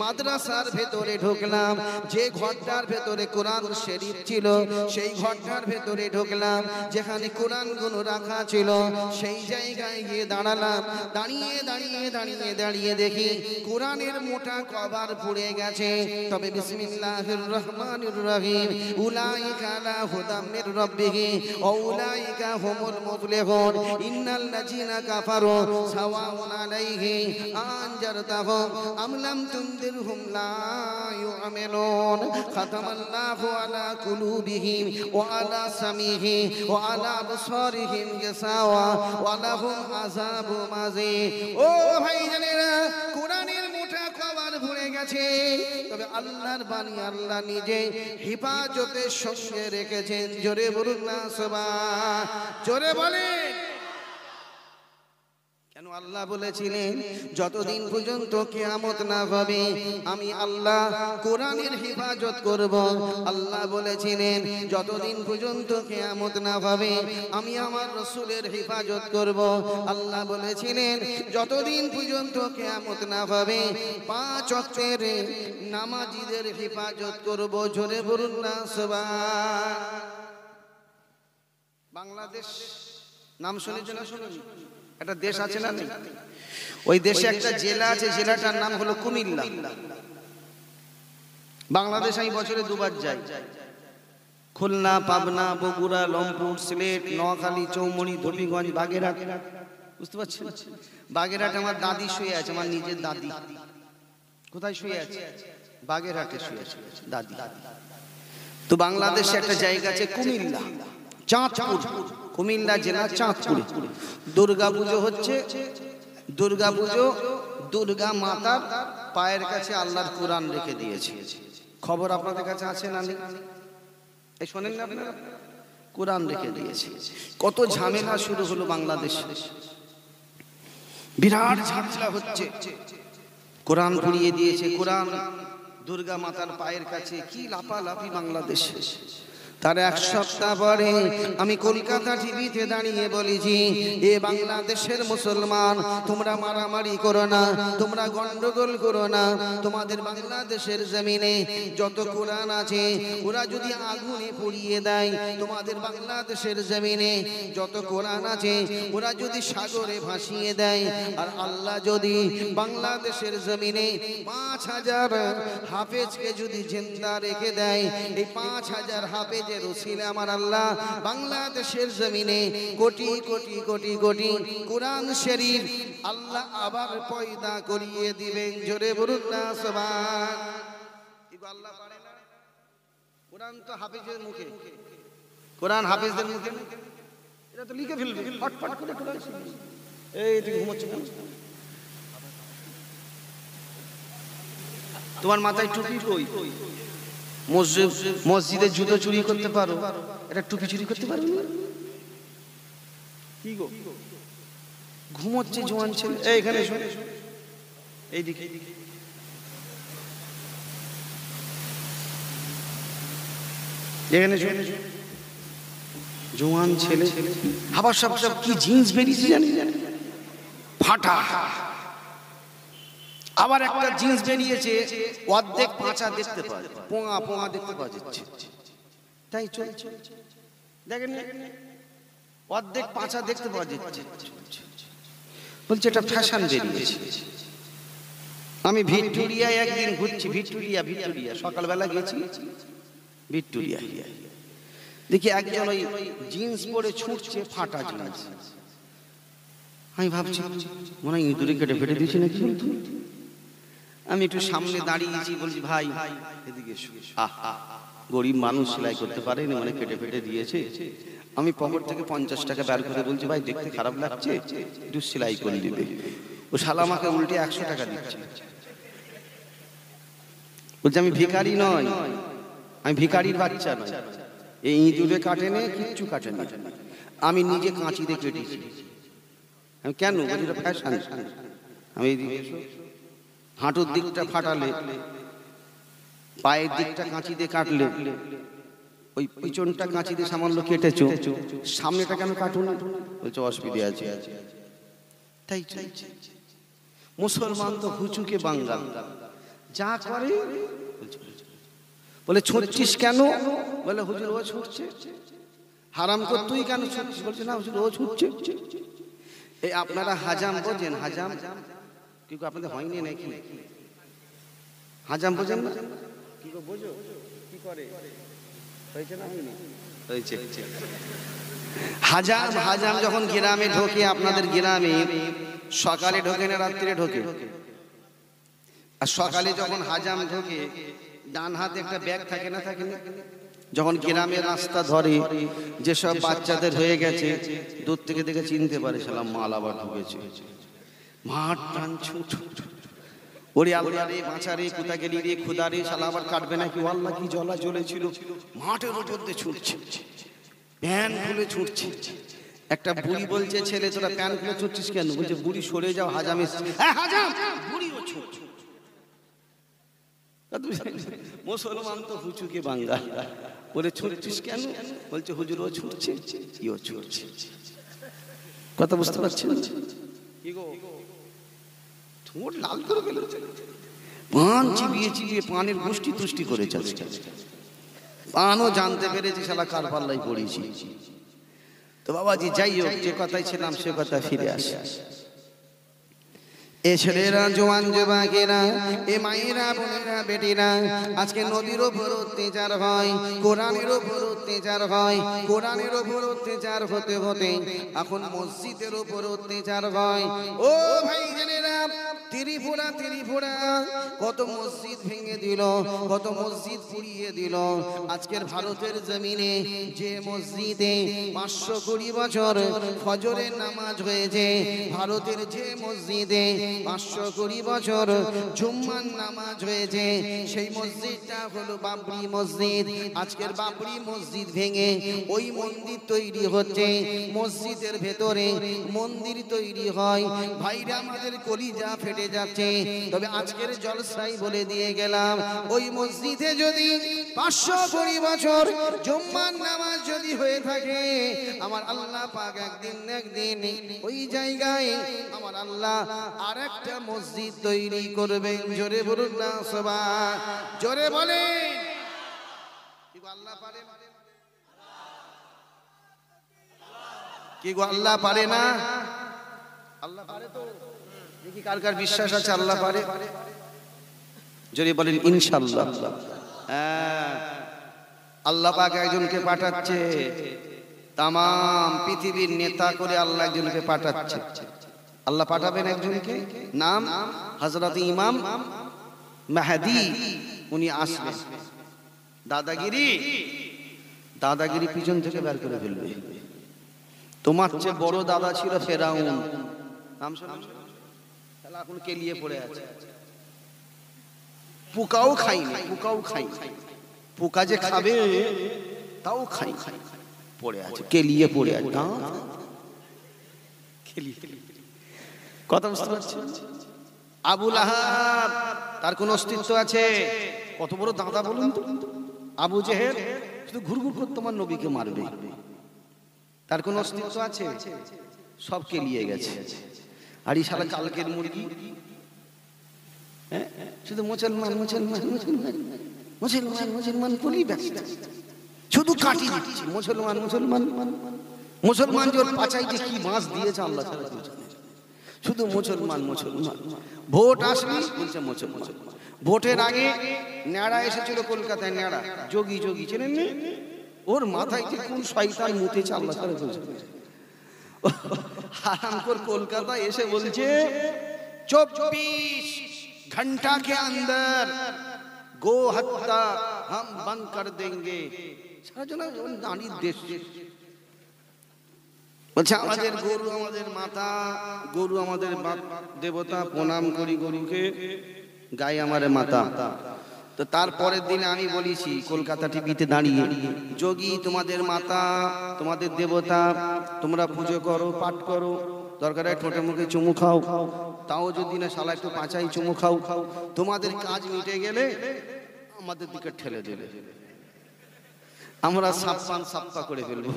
মাদ্রাসার ভেতরে ঢুকলাম। যে ঘরটার ভেতরে কোরআন শরীফ ছিল সেই ঘরটার ভেতরে ঢুকলাম। যেখানে কোরআনগুলো রাখা ছিল সেই জায়গায় গিয়ে দাঁড়ালাম। দাঁড়িয়ে দাঁড়িয়ে দাঁড়িয়ে দাঁড়িয়ে দেখি কোরআনের মোটা কভার পড়ে গেছে। তবে বিসমিল্লাহির রহমানির রহিম, উলাইকা আলা হুদাম মির রাব্বিহিম ওয়া উলাইকা হুমুল মুফলিহুন ইন্নাল লাযিনা কাফারু সাওয়াউন আলাইহিম আনজারতাহুম আম লাম তুনদিরহুম লা ইউমিনুন খাতামাল্লাহু আলা কুলুবিহিম ওয়া আলা সামিহিম ওয়া আলা আবসারিহিম গিসাওয়া ওয়া লাহুম আযাবুম আযীম। ও ভাইজানেরা, কোরআনের মোটা কভার ভরে গেছে, তবে আল্লাহর বাণী আল্লাহ নিজে হিফাজতের সঙ্গে রেখেছেন। জোরে বলুন না সুবহান, জোরে বলেন। কেন? আল্লাহ বলেছিলেন যতদিন পর্যন্ত কিয়ামত না হবে আমি আল্লাহ কোরআনের হেফাজত করব। আল্লাহ বলেছিলেন যতদিন পর্যন্ত কিয়ামত না হবে আমি আমার রাসূলের হেফাজত করব। আল্লাহ বলেছিলেন যতদিন পর্যন্ত কিয়ামত না হবে 5 ওয়াক্তের নামাজীদের হেফাজত করব। জোরে বলুন না সুবহান। বাংলাদেশ নাম শুনেছেন না? শুনুন, একটা দেশ আছে না? ওই দেশে একটা জেলা আছে, জেলাটার নাম হলো কুমিল্লা। বাংলাদেশ আমি বছরে 2 বার যাই। খুলনা, পাবনা, বগুড়া, রংপুর, সিলেট, নোয়াখালী, চৌমুহনী, ধোবিগঞ্জ, বাগেরহাট। বুঝতে পারছেন? বাগেরহাট আমার দাদি শুয়ে আছে, আমার নিজের দাদি। কোথায় শুয়ে আছে? বাগেরহাটে শুয়ে আছে দাদি। তো বাংলাদেশে একটা জায়গা আছে কুমিল্লা, চাঁদপুর, কুমিল্লা জেলা চাঁদপুরে। দুর্গা পুজো হচ্ছে দুর্গা পুজো দুর্গা মাতার পায়ের কাছে আল্লাহর কোরআন রেখে দিয়েছে। খবর আপনাদের কাছে আছে না নেই? এই শোনেন না আপনারা? কোরআন রেখে দিয়েছে। কত ঝামেলা শুরু হলো বাংলাদেশে, বিরাট ঝামেলা হচ্ছে। কোরআন পুড়িয়ে দিয়েছে, কোরআন দুর্গা মাতার পায়ের কাছে, কি লাপালাপি বাংলাদেশে। তার এক সপ্তাহ পরে আমি কলকাতা টিভিতে দাঁড়িয়ে বলেছি, এ বাংলাদেশের মুসলমান, তোমরা মারামারি করো না, তোমরা গন্ডগোল করো না। তোমাদের বাংলাদেশের জমিনে যত কোরআন আছে ওরা যদি আগুনে পুড়িয়ে দেয়, তোমাদের বাংলাদেশের জমিনে যত কোরআন আছে ওরা যদি সাগরে ভাসিয়ে দেয়, আর আল্লাহ যদি বাংলাদেশের জমিনে ৫,০০০ হাফেজকে যদি জিন্দা রেখে দেয়, এই ৫,০০০ হাফেজ রসিলে আমার আল্লাহ বাংলাদেশের জমিনে কোটি কোটি কোটি কোটি কোরআন শরীফ আল্লাহ আবার পয়দা করিয়ে দিবেন। জোরে বলুন না সুবহান। আল্লাহ পারে না? কোরআন তো হাফেজের মুখে, কোরআন হাফেজদের মুখে, এটা তো লিখে ফেলবে ফটফট করে কোরআন। এই তুই ঘুমোচ্ছিস কেন? তোমার মাথায় টুপি কই? মসজিদে জুতো চুরি করতে পারো, এটা টুপি চুরি করতে পারো না? কি গো ঘুমোচ্ছে জোয়ান ছেলে? এইখানে এসো, এইদিকে। এখানে এসো, জোয়ান ছেলে। আবার সব সব কি জিন্স বেরিয়েছে জানি, ফাটা। আবার একটা জিন্স বেরিয়েছে অর্ধেক পাঁচা দেখতে পাওয়া যায়, পোঙা পোঙা দেখতে পাওয়া যাচ্ছে। তাই চলছে, দেখেন অর্ধেক পাঁচা দেখতে পাওয়া যাচ্ছে। বলছে এটা ফ্যাশন বেরিয়েছে। আমি ভিক্টোরিয়ায় একদিন ঘুরছি, ভিক্টোরিয়া সকালবেলা গেছি ভিক্টোরিয়া, দেখি একজন ওই জিন্স পরে ছুটছে, ফাটা জিন্স। আমি ভাবছি মনে হয় ইঁদুরে কেটে ফেটে দিয়েছি নাকি। আমি একটু সামনে দাঁড়িয়েছি, বলছি ভাই এদিকে এসো। গরিব মানুষ, সেলাই করতে পারেনি, মানে কেটে ফেটে দিয়েছে। আমি পকেট থেকে 50 টাকা বের করে বলছি ভাই দেখতে খারাপ লাগছে, একটু সেলাই করে দিবে। ও শালা আমাকে উল্টে 100 টাকা দিচ্ছে। বলছে আমি ভিখারি নয়, আমি ভিখারির বাচ্চা নয়, এই ইঁদুরে কাটে নে, কিচ্ছু কাটে না, আমি নিজে কাঁচি দিয়ে কেটেছি। আমি কেন? বলছি এটা ফ্যাশন। আমি হাঁটুর দিকটা ফাটালে, পায়ের দিকটা কাঁচি দিয়ে কাটলে, ওই পিছনটা কাঁচি দিয়ে সামান্য কেটেছো, সামনেটা কেন কাটুন? বলছে অসুবিধা আছে। তাই মুসলমান তো হুচুকে বাঙ্গাল, যা করে বলে ছুটছিস কেন? বলে হুজুর ও ছুটছে। হারাম কর তুই কেন ছুটছিস? বলছে না হুজুর ও ছুটছে। এই আপনারা হাজাম বোঝেন? হাজাম কি আপনাদের হয়নি নাকি? হাজাম বোঝেন না? কি গো বোঝো? কি করে? হয়েছে না হয়নি? হয়েছে। হাজাম, হাজাম যখন গ্রামে ঢোকে, আপনাদের গ্রামে সকালে ঢোকে না রাত্রে ঢোকে? আর সকালে যখন হাজাম ঢোকে, ডান হাতে একটা ব্যাগ থাকে না, থাকে না? যখন গ্রামের রাস্তা ধরে, যেসব বাচ্চাদের হয়ে গেছে দূর থেকে দেখে চিনতে পারে সালাম মাল আবার ঢুকেছে। মাঠ টান ছুট, ওরে আল্লাহ রে বাঁচা রে, কোথা গেলি রে খুদা রে, শালা আবার কাটবে নাকি? আল্লাহ কি জ্বলা জ্বলেছিল। মাঠের উপর দিয়ে ছুটছে, প্যান খুলে ছুটছে। একটা বুড়ি বলছে ছেলে তোরা প্যান খুলে ছুটছিস কেন? বলছে বুড়ি সরে যাও, হাজাম এসছে। হাজাম বুড়িও ছুটছে। মুসলমান তো হুচুকে বাঙ্গাল, বলে ছুটছিস কেন? বলছে হুজুর ও ছুটছে, ইও ছুটছে। কথা বুঝতে পারছেন? কি গো ঠোঁট লাল করে গেল, পান চিবিয়ে চিবিয়ে পানের গুষ্টি তুষ্টি করে চলছে। পানও জানতে পেরেছি শালা কার পাল্লাই পড়েছি। তো বাবাজি যাই হোক, যে কথাই ছিলাম সে কথা ফিরে আসে। এ ছেলেরা, জওয়ান যুবকেরা, এ মায়েরা, বোনেরা, বেটিরা, আজকে নদীর উপর অত্যাচার হয়, কোরআনের উপর অত্যাচার হয়, কোরআনের উপর অত্যাচার হতে হতে এখন মসজিদের উপর অত্যাচার হয়। ও ভাই জানেরা, ত্রিপুরা কত মসজিদ ভেঙে দিল, কত মসজিদ পুড়িয়ে দিল। আজকের ভারতের জমিনে যে মসজিদে 520 বছর ফজরের নামাজ হয়েছে, ভারতের যে মসজিদে 520 বছর জুম্মার নামাজ হয়েছে, সেই মসজিদটা হলো বাবরি মসজিদ। আজকের বাবরি মসজিদ ভেঙে ওই মন্দির তৈরি হচ্ছে, মসজিদের ভেতরে মন্দির তৈরি হয়। ভাইরা, আমাদের কলিজা ফেটে যাচ্ছে। তবে আজকের জলসাই বলে দিয়ে গেলাম, ওই মসজিদে যদি 520 বছর জুম্মার নামাজ যদি হয়ে থাকে, আমার আল্লাহ পাক একদিন ওই জায়গায় আমার আল্লাহ আর একটা মসজিদ তৈরি করবেন। জোরে বলুন না সবাই, জোরে বলেন। কি গো আল্লাহ পারে? কি গো আল্লাহ পারে না? আল্লাহ পারে তো। দেখি কার কার বিশ্বাস আছে আল্লাহ পারে, জোরে বলেন ইনশাআল্লাহ। আল্লাহ পাক একজনকে পাঠাচ্ছে, তাম পৃথিবীর নেতা করে আল্লাহ একজনকে পাঠাচ্ছে। আল্লাহ পাঠাবেন একজনকে, নাম হযরত ইমাম মেহেদী। উনি আসবেন। দাদাগিরি পিছন থেকে বের করে ফেলবে। তোমার চেয়ে বড় দাদা ছিল ফেরাউন, নাম শুনুন। এখন কেলিয়ে পড়ে আছে, পোকাও খাইনি, পোকা যে খাবে তাও খাই পড়ে আছে, কেলিয়ে পড়ে আছে। কথা বুঝতে পারছেন? আবু লাহাব, তার কোন অস্তিত্ব আছে? কত বড় দাদা বলুন তো। আবু জেহেল শুধু ঘুরঘুর করে তোমার নবীকে মারবে, তার কোন অস্তিত্ব আছে? সব কেলিয়ে গেছে। আর এই শালা কালকের মুরগি, শুধু মুসলমান বলেই ব্যস্ত, শুধু কাটি দিচ্ছে। মুসলমান যে পাচাই যে কি মাছ দিয়েছে আল্লাহ ছাড়া কেউ জানে। শুধু মুসলমান। ভোট আসলে বলছে মুসলমান। ভোটের আগে ন্যাড়া এসেছিল কলকাতায়, ন্যাড়া যোগী ছিলেন না? ওর মাথায় যে কোন শয়তান মুতেছে আল্লাহ ছাড়া কেউ জানে। হারামখোর কলকাতা এসে বলছে 24 घंटा के अंदर गो हत्या हम बंद कर देंगे। নারীর দেশ বলছে, আমাদের গরু আমাদের মাতা, গরু আমাদের দেবতা, প্রণাম করি গরুকে, গাই আমাদের মাতা। তো তারপরের দিনে আমি বলেছি কলকাতা টিভিতে দাঁড়িয়ে, যোগী তোমাদের মাতা, তোমাদের দেবতা, তোমরা পুজো করো, পাঠ করো, দরকার হয় ঠোঁটে মুখে চুমু খাও, তাও যদি না শালা একটু পাঁচাই চুমু খাও, তোমাদের কাজ মিটে গেলে আমাদের দিকে ঠেলে দেবে, আমরা সাপ্পা করে ফেলবো।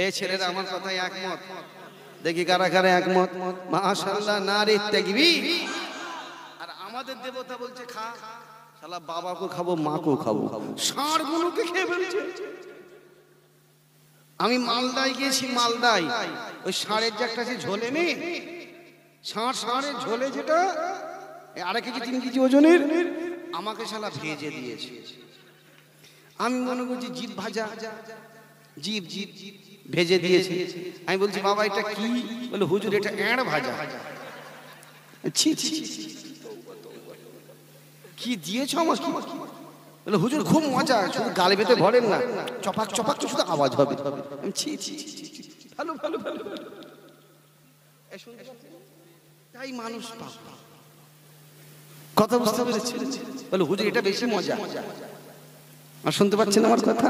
এই ছেলেরা আমার কথায় একমত? দেখি কারা কারা একমত। মাশাআল্লাহ, নারে তাকবীর। আর আমাদের দেবতা বলছে খা, শালা বাবাকে খাবো, মাকেও খাবো, ষাঁড়গুলোকে খেয়ে ফেলছে। আমি মালদায় গিয়েছি, মালদায় ওই ষাঁড়ের যে একটা ঝোলে নেই, ষাঁড়ের ঝোলে যেটা 2.5 কেজি 3 কেজি ওজনের, আমাকে শালা ভেজে দিয়েছে। আমি মনে করছি জিভ ভাজা, জিভ ভেজে দিয়েছে। আমি বলছি বাবা এটা কি? বলে হুজুর এটা এঁড় ভাজা। কি দিয়েছ আমার? বলে হুজুর খুব মজা, শুধু গাল বেঁধে ভরেন না, চপাক চপাক শুধু আওয়াজ হবে। ভালো তাই মানুষ কথা বুঝতে পেরেছে। বলে হুজুর এটা বেশি মজা। আর শুনতে পাচ্ছেন আমার কথা?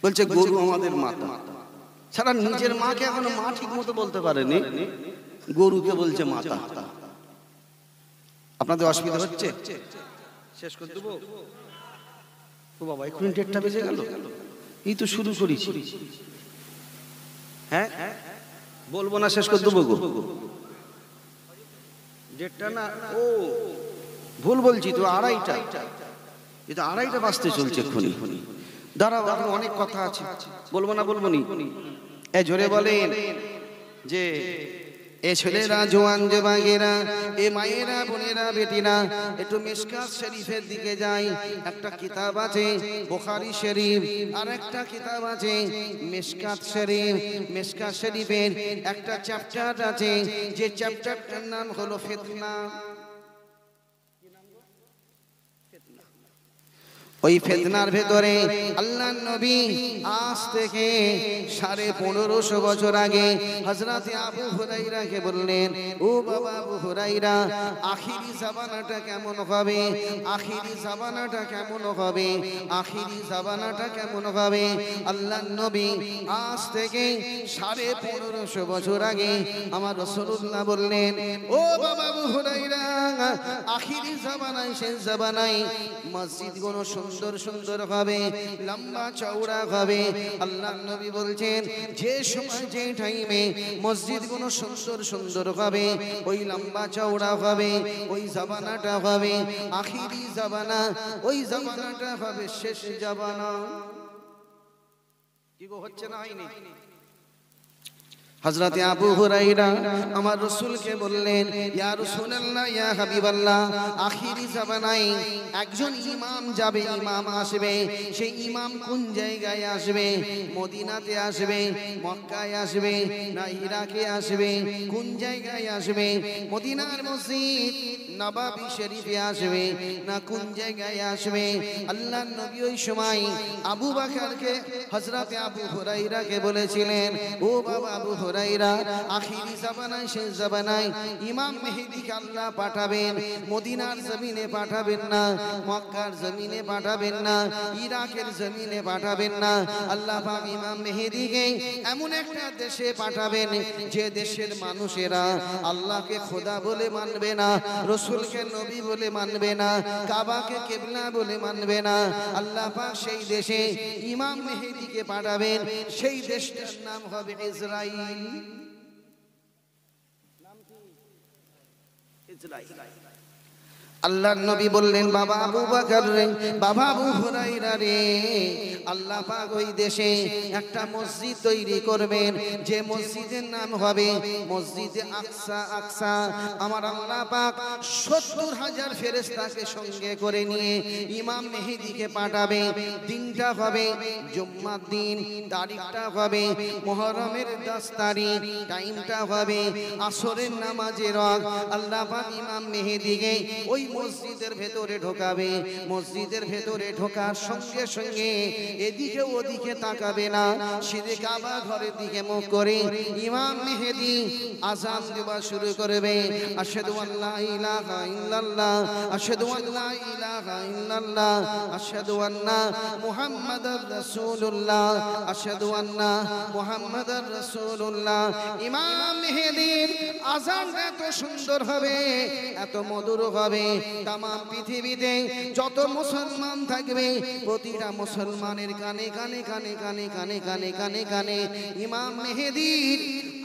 বলছে গরু আমাদের মাতা। সারা নিজের মাকে এখনো মা ঠিক মতো বলতে পারেনি, গরুকে বলছে মাতা। আপনাদের অসুবিধা হচ্ছে? শেষ করে দেবো? ও বাবা, এখন 1:30 বেজে গেল। এই তো শুরু করেছি। হ্যাঁ বলবো না, শেষ করে দেবো গো। 1:30 না, ও ভুল বলছি তো, 2:30। এটা 2:30 বাজতে চলছে এক্ষুনি। দাঁড়াও, অনেক কথা আছে, বলবো না বলবো নি। জোরে বলেন যে এ ছেলেরা, জওয়ান যুবকেরা, এ মায়েরা, বোনেরা, বেটিরা, একটু মিশকাত শরীফের দিকে যাই। একটা কিতাব আছে বুখারী শরীফ, আর একটা কিতাব আছে মিশকাত শরীফ। মিশকাত শরীফের একটা চ্যাপ্টার আছে, যে চ্যাপ্টারটার নাম হলো ফিতনা। ওই ফিতনার ভেতরে আল্লাহর নবী আজ থেকে 1550 বছর আগে হযরত আবু হুরায়রাকে বললেন, ও বাবা আবু হুরায়রা, আখিরি জামানাটা কেমন হবে? আখিরি জামানাটা কেমন হবে? আখিরি জামানাটা কেমন হবে? আল্লাহর নবী আজ থেকে 1550 বছর আগে আমার রাসূলুল্লাহ বললেন, ও বাবা আবু হুরায়রা, আখিরি জামানায়, শেষ জামানায় মসজিদগুলো সুন্দর সুন্দর হবে, লম্বা চওড়া হবে। আল্লাহর নবী বলছেন, যে সময়, যে টাইমে মসজিদগুলো সুন্দর সুন্দর হবে, ওই লম্বা চওড়া হবে, ওই জামানাটা হবে আখিরি জামানা। ওই জামানাটা হবে শেষ জামানা। কি গো, হচ্ছে না হয়নি? হযরত আবু হুরায়রা আমার রাসূলকে বললেন, ইয়া রাসূলুল্লাহ, ইয়া হাবিবাল্লাহ, আখিরি জামানায় একজন ইমাম যাবে, ইমাম আসবে। সেই ইমাম কোন জায়গায় আসবে? মদিনাতে আসবে, মক্কায় আসবে, না ইরাকে আসবে? কোন জায়গায় আসবে? মদিনার মসজিদ নববী শরীফে আসবে, না কোন জায়গায় আসবে? আল্লাহর নবী ওই সময় আবু বকরকে, হযরত আবু হুরায়রাকে বলেছিলেন, ও বাবা আবু হুরায়রা, আখিরি জামানায়, শেষ জামানায় ইমাম মেহেদীকে আল্লাহ পাঠাবেন। মদিনার জমিনে পাঠাবেন না, মক্কার জমিনে পাঠাবেন না, ইরাকের জমিনে পাঠাবেন না। আল্লাহ পাক ইমাম মেহেদীকে এমন একটা দেশে পাঠাবেন, যে দেশের মানুষেরা আল্লাহকে খোদা বলে মানবে না, রাসূলকে নবী বলে মানবে না, কাবাকে কিবলা বলে মানবে না। আল্লাহ পাক সেই দেশে ইমাম মেহেদীকে পাঠাবেন। সেই দেশটার নাম হবে ইসরাইল। আল্লাহর নবী বললেন, বাবা আবু বকর রে, বাবা আবু হুরায়রা রে, আল্লাহ পাক ওই দেশে একটা মসজিদ তৈরি করবেন, যে মসজিদের নাম হবে মসজিদে আকসা। আকসা আমার আল্লাহ পাক 70,000 ফেরেশতাকে সঙ্গে করে নিয়ে ইমাম মেহেদীকে পাঠাবে। দিনটা হবে জুম্মার দিন, তারিখটা হবে মুহররমের 10 তারিখ, টাইমটা হবে আসরের নামাজের ওয়াক্ত। আল্লাহ পাক ইমাম মেহেদীকে ওই মসজিদের ভেতরে ঢোকাবে। মসজিদের ভেতরে ঢোকার সঙ্গে সঙ্গে এদিকে ওদিকে তাকাবে না, সিধে কাবা ঘরের দিকে মুখ করে ইমাম মেহেদী আযান দেওয়া শুরু করবে। আশহাদু আল্লা ইলাহা ইল্লাল্লাহ, আশহাদু আল্লা ইলাহা ইল্লাল্লাহ, আশহাদু আন্না মুহাম্মাদার রাসূলুল্লাহ, আশহাদু আন্না মুহাম্মাদার রাসূলুল্লাহ। ইমাম মেহেদীর আযানটা এত সুন্দর হবে, এত মধুর হবে, তাম পৃথিবীতে যত মুসলমান থাকবে প্রতিটা মুসলমানের কানে কানে কানে কানে কানে কানে কানে কানে ইমাম মেহেদীর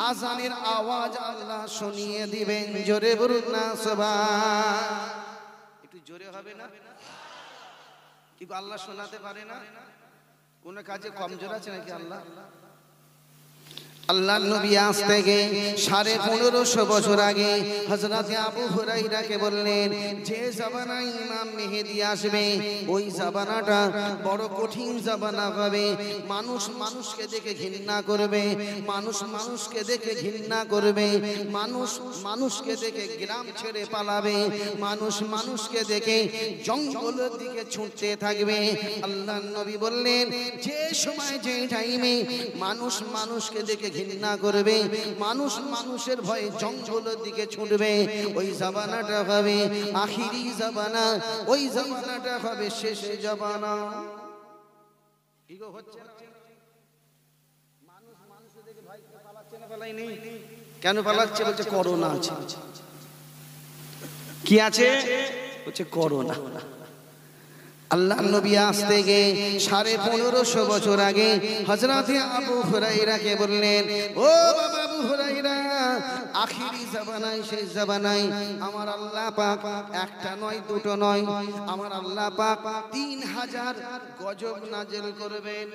আযানের আওয়াজ আল্লাহ শুনিয়ে দিবেন। জোরে বলুন না সুবহান। একটু জোরে হবে না? কি আল্লাহ শোনাতে পারে না? কোন কাজে কমজোর আছে নাকি আল্লাহ? আল্লাহর নবী আজ থেকে 1550 বছর আগে হযরত আবু হুরায়রাকে বললেন, যে জামানায় ইমাম মেহেদী আসবে, ওই জামানাটা বড় কঠিন জামানা হবে। মানুষ মানুষকে দেখে ঘৃণা করবে, মানুষ মানুষকে দেখে ঘৃণা করবে, মানুষ মানুষকে দেখে গ্রাম ছেড়ে পালাবে, মানুষ মানুষকে দেখে জঙ্গলের দিকে ছুটতে থাকবে। আল্লাহর নবী বললেন, যে সময়, যে টাইমে মানুষ মানুষকে দেখে ঘৃণা করবে, মানুষ মানুষের ভয়ে জঙ্গলের দিকে ছুটবে, ওই জামানাটা হবে আখিরি জামানা। ওই জামানাটা হবে শেষ জামানা। কি গো, হচ্ছে না? মানুষ মানুষের দেখে ভয় পালাচ্ছে না, পালায়নি? কেন পালাচ্ছে? বলছে করোনা আছে। কি আছে? বলছে করোনা। আল্লাহর নবী আজ থেকে 1550 বছর আগে হযরত আবু হুরায়রাকে বললেন, ও বাবা আবু হুরায়রা, আখিরি জামানায়, শেষ জামানায় আমার আল্লাহ পাক একটা নয়, দুটো নয়, আমার আল্লাহ পাক 3000 গজব নাযিল করবেন।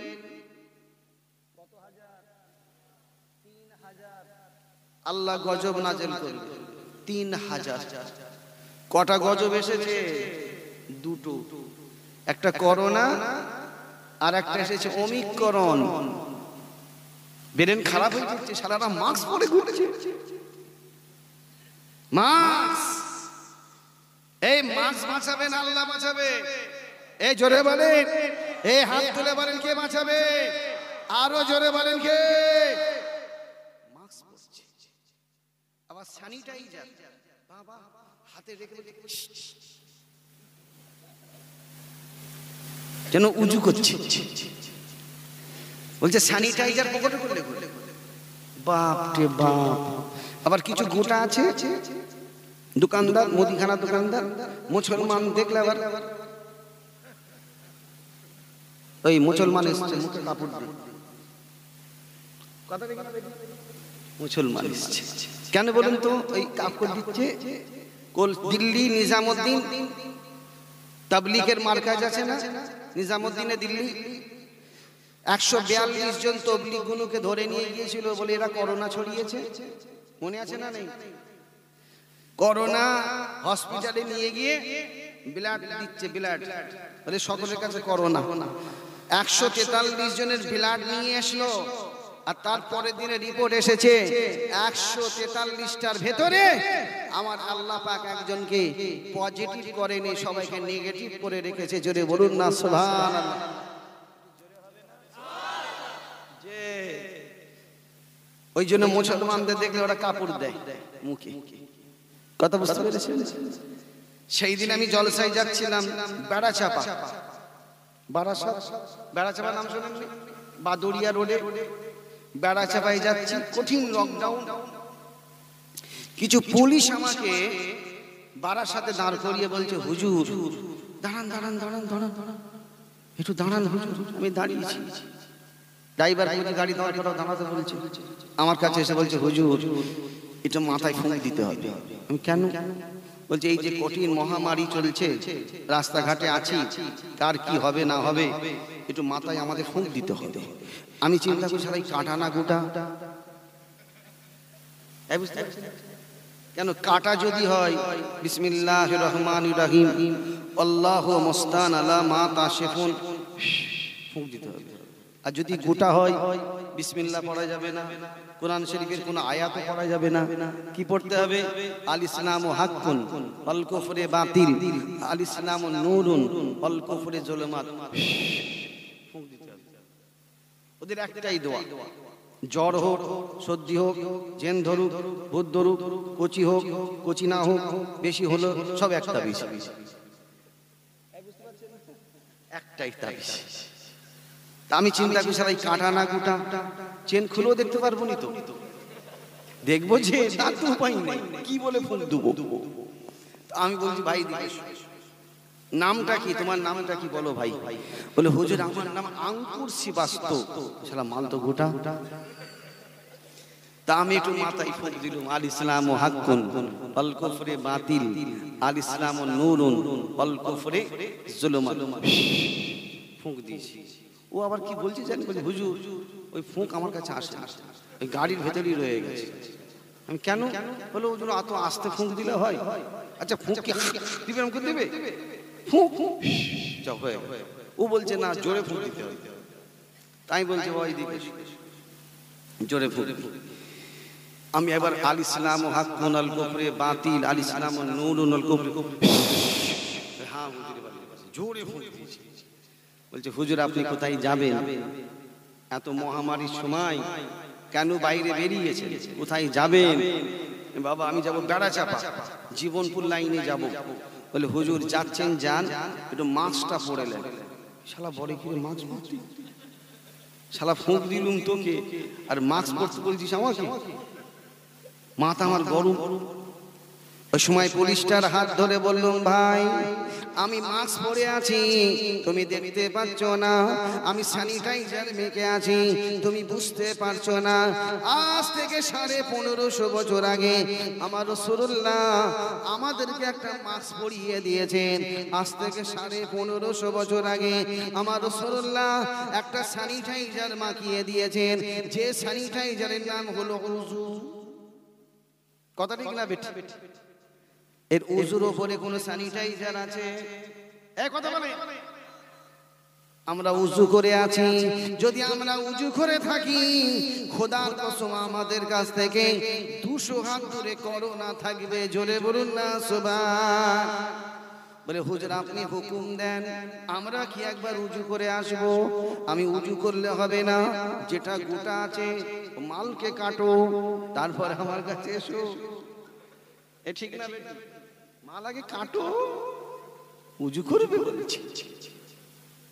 কত হাজার? 3000। আল্লাহ গজব নাজেল করবে 3000। কটা গজব এসেছে? দুটো, একটা করোনা আর একটা এসেছে ওমিক্রন। ব্রেন খারাপ হয়ে যাচ্ছে, সারারা মাস্ক পরে ঘুরছে। মাস্ক, এই মাস্ক বাঁচাবে না আল্লাহ বাঁচাবে? এই জোরে বলেন, এই হাত তুলে বলেন কে বাঁচাবে? আরো জোরে বলেন কে? মাস্ক পরছে, আবার স্যানিটাইজার বাবা হাতে রেখে যেন উজু করছে, বলছে স্যানিটাইজার পকেটে করলে। বাপ রে বাপ। আবার কিছু গোটা আছে দোকানদার, মুদিখানা দোকানদার, মুসলমান দেখলে আবার ওই মুসলমান এসছে মুখে কাপড় দিয়ে, মুসলমান এসছে কেন বলুন তো? ওই কাপড় দিচ্ছে দিল্লি নিজামুদ্দিন তাবলীগের মার্কাজ আছে না নিজামুদ্দিনে দিল্লি, 142 জন তাবলীগ গুলোকে ধরে নিয়ে গিয়েছিল বলে এরা করোনা ছড়িয়েছে, মনে আছে না নেই? করোনা হসপিটালে নিয়ে গিয়ে ব্লাড দিচ্ছে, ব্লাড বলে সকলের কাছে করোনা। 143 জনের ব্লাড নিয়ে আসলো, আর তারপরের দিনে রিপোর্ট এসেছে 143টার ভেতরে আমার আল্লাহ পাক একজনকে পজিটিভ করেনি, সবাইকে নেগেটিভ করে রেখেছে। জোরে বলুন না সুবহানাল্লাহ। যে ওই জন্য মুসলমানদের দেখলে ওরা কাপড় দেয় মুখে, কথা বুঝতে পেরেছেন? সেই দিন আমি জলসায় যাচ্ছিলাম বেড়াচাপা, বারাসাত বেড়াচাপা নাম শোনেননি? বাদুড়িয়া রোডে বেড়াচাপায় যাচ্ছি, কঠিন লকডাউন। কিছু পুলিশ আমাকে বারাসাতে দাঁড় করিয়ে বলছে হুজুর দাঁড়ান দাঁড়ান দাঁড়ান দাঁড়ান দাঁড়ান, একটু দাঁড়ান হুজুর। আমি দাঁড়িয়েছি, ড্রাইভার বলছে গাড়ি দাঁড় করাও, দাঁড়াতে বলছে। আমার কাছে এসে বলছে হুজুর এটা মাথায় ফুঁক দিতে হবে। আমি কেন? বলছে এই যে কঠিন মহামারী চলছে, রাস্তাঘাটে আছি, কার কি হবে না হবে, একটু মাথায় আমাদের ফুঁক দিতে হবে। আমি চিন্তা করি সারাই কাটা না গোটা, কেন কাটা যদি হয় বিসমিল্লাহির রহমানির রহিম আল্লাহু মুস্তান আলা মা তাশিফুন ফুঁক দিতে হবে। আর যদি গোটা হয় বিসমিল্লাহ পড়া যাবে না, কোরআন শরীফের কোন আয়াতও পড়া যাবে না। কি পড়তে হবে? আল ইসলামু হাক্কুন ওয়াল কুফরু বাতিল, আল ইসলামু নূরুন ওয়াল কুফরু যুলুমাত। ফুঁক দিতে হবে। ওদের একটাই দোয়া, জ্বর হোক, সর্দি হোক, জেন ধরুক, ভূত ধরুক, কচি হোক, কচি না হোক, বেশি হলো সব একটা বিষ, একটাই তাবিজ। আমি চিন্তা করি সারাই কাটা না গোটা, চেন খুলেও দেখতে পারবো নি তো, দেখবো যে তার তো উপায় নেই, কি বলে ফুঁক দেবো। আমি বলছি ভাই নামটা কি, তোমার নামটা কি বলো ভাই? বলে হুজুর আমার নাম আঙ্কুর শ্রীবাস্তব। শালা মাল তো গোটা। তা আমি একটু মাথায় ফুঁক দিলাম, আল ইসলামু হাক্কুন ওয়াল কুফরু বাতিল, আল ইসলামু নূরুন ওয়াল কুফরু যুলুমাত। ফুঁক দিয়েছি। ও আবার কি বলছে জানি, বলছে হুজুর ওই ফুঁক আমার কাছে আসে না, ওই গাড়ির ভেতরেই রয়ে গেছে। আমি কেন? বলে হুজুর এত আস্তে ফুঁক দিলে হয়? আচ্ছা ফুঁক কি দিবে? আমাকে দেবে ফুঁক হয়ে। ও বলছে না জোরে ফুঁক দিতে হবে। তাই বলছে ওই দিকে জোরে ফুঁক। আমি এবার আল ইসলামু হাক্কুন ওয়াল কুফরু বাতিল, আল ইসলামু নূরুন ওয়াল কুফরু। হ্যাঁ হুজুর জোরে ফুঁক দিয়েছি। বলছে হুজুর আপনি কোথায় যাবেন? এত মহামারীর সময় কেন বাইরে বেরিয়েছেন? কোথায় যাবেন? বাবা আমি যাব বেড়াচাপা, জীবনপুর লাইনে যাব। বলে হুজুর যাচ্ছেন যান, একটু মাস্কটা পরে নেন। শালা বড় কি মাস্ক পরতি, শালা ফুঁক দিলুম তোকে আর মাস্ক পরতে বলছিস আমাকে? মাথা আমার গরম। ওই সময় পুলিশটার হাত ধরে বললাম ভাই আমি মাস্ক পরে আছি, তুমি দেখতে পাচ্ছ না, আমি স্যানিটাইজার মেখে আছি, তুমি বুঝতে পারছো না। আজ থেকে 1550 বছর আগে আমার রাসূলুল্লাহ আমাদেরকে একটা মাস্ক পরিয়ে দিয়েছেন। আজ থেকে 1550 বছর আগে আমার রাসূলুল্লাহ একটা স্যানিটাইজার মাখিয়ে দিয়েছেন, যে স্যানিটাইজারের নাম হলো উযু। কথা ঠিক না বেটি? এর উজুর উপরে কোনো স্যানিটাইজার আছে? এই কথা বলে আমরা উজু করে আছি, যদি আমরা উজু করে থাকি খোদার কসম আমাদের কাছ থেকে 200 হাত দূরে করোনা থাকবে। জোরে বলুন না সুবহান। বলে হুজুর আপনি হুকুম দেন, আমরা কি একবার উজু করে আসব? আমি উজু করলে হবে না, যেটা গোটা আছে মালকে কাটো, তারপর আমার কাছে এসো। এ ঠিক না বেটি? মাল আগে কাটো, উজু করবে বলছি।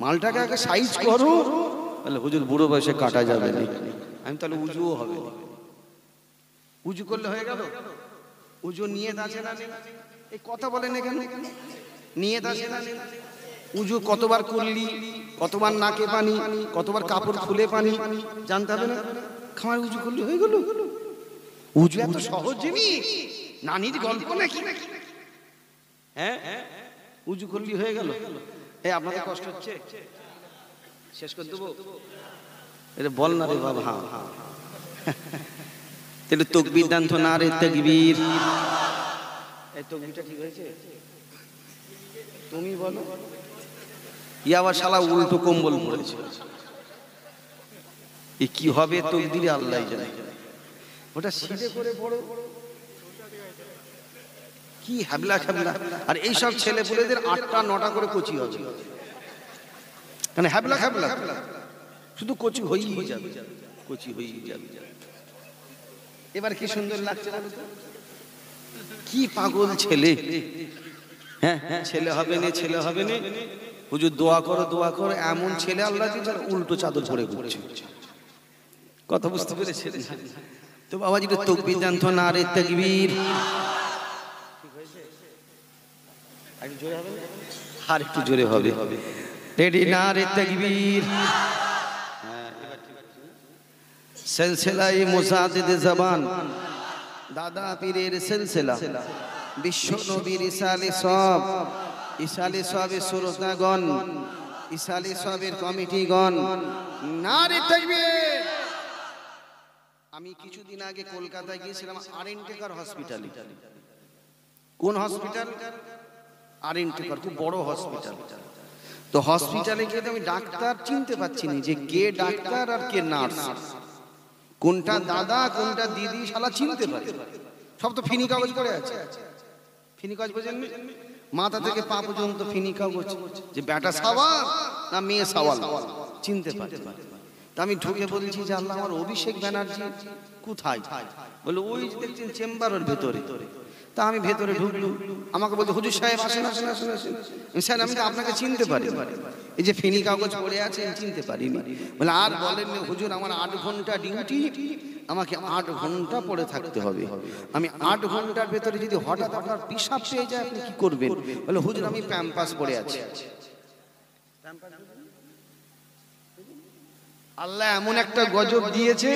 মালটাকে আগে সাইজ করো। বলে হুজুর বুড়ো বয়সে কাটা যাবে না। আমি তাহলে উজুও হবে না। উজু করলে হয়ে গেল? উজু নিয়ত আছে না নেই? এই কথা বলেন কেন? নিয়ত আছে না নেই? উজু কতবার করলি, কতবার নাকে পানি, কতবার কাপড় খুলে পানি জানতে হবে না? খামার উজু করলে হয়ে গেল? উজু এত সহজ জিনিস, নানির গল্প নাকি? হ্যাঁ, উজু করলি হয়ে গেল। এই আপনাদের কষ্ট হচ্ছে? শেষ করে দেবো? এটা বল না রে বাবা। হ্যাঁ, তাহলে তাকবীর দান তো না রে তাকবীর। এই তাকবীরটা ঠিক হয়েছে? তুমি বলো। ইয়া আবার শালা উল্টো কম্বল পড়েছে। এ কি হবে তাকবীরে আল্লাহই জানে। ওটা সিধে করে পড়ো, কি হাবলা খাবলা। আর এই সব ছেলে পুলেদের 8টা 9টা করে কোচি হবে, মানে হাবলা খাবলা, শুধু কোচি হয়েই যাবে, কোচি হয়েই যাবে। এবার কি সুন্দর লাগছে, কি পাগল ছেলে। হ্যাঁ, ছেলে হবে না, ছেলে হবে না। হুজুর দোয়া করো, দোয়া করো। এমন ছেলে আল্লাহ দিয়েছে উল্টো চাদর পরে ঘুরছে। কথা বুঝতে পেরেছেন? তো বাবা যদি তাকবীর দেন তো না রে তাকবীর। আর একটু জোরে হবে। রেডি না রে তাকবীর। সিলসিলায়ে মুজাদ্দিদে জাবান দাদা পীরের সিলসিলা, বিশ্ব নবীর ইসালে সব, ইসালে সবের শ্রোতাগণ, ইসালে সবের কমিটিগণ, না রে তাকবীর। আমি কিছুদিন আগে কলকাতায় গিয়েছিলাম আরএনটেকার হসপিটালে। কোন হসপিটাল? আরএনটেকার, খুব বড় হসপিটাল। তো হসপিটালে গিয়ে আমি ডাক্তার চিনতে পাচ্ছি না যে কে ডাক্তার আর কে নার্স, কোনটা দাদা কোনটা দিদি শালা চিনতে পারি। সব তো ফিনি কাগজ করে আছে। ফিনি কাগজ বোঝেন? মাথা থেকে পা পর্যন্ত ফিনি কাগজ, যে বেটা সাওয়াল না মেয়ে সাওয়াল চিনতে পারি। তা আমি ঢুকে বলছি যে আল্লাহ আমার অভিষেক ব্যানার্জি কোথায়? বলে ওই দেখছেন চেম্বারের ভেতরে। তা আমি ভেতরে ঢুকলুম, আমাকে বলতে হুজুর সাহেব আসেন আসেন আসেন আসেন। স্যার আমি তো আপনাকে চিনতে পারি, এই যে ফিনি কাগজ পড়ে আছে চিনতে পারিনি। বলে আর বলেন হুজুর আমার 8 ঘন্টা ডিউটি, আমাকে 8 ঘন্টা পড়ে থাকতে হবে। আমি 8 ঘন্টার ভেতরে যদি হঠাৎ আপনার পিশাব পেয়ে যায় আপনি কি করবেন? বলে হুজুর আমি প্যাম্পাস পড়ে আছি। আল্লাহ এমন একটা গজব দিয়েছে,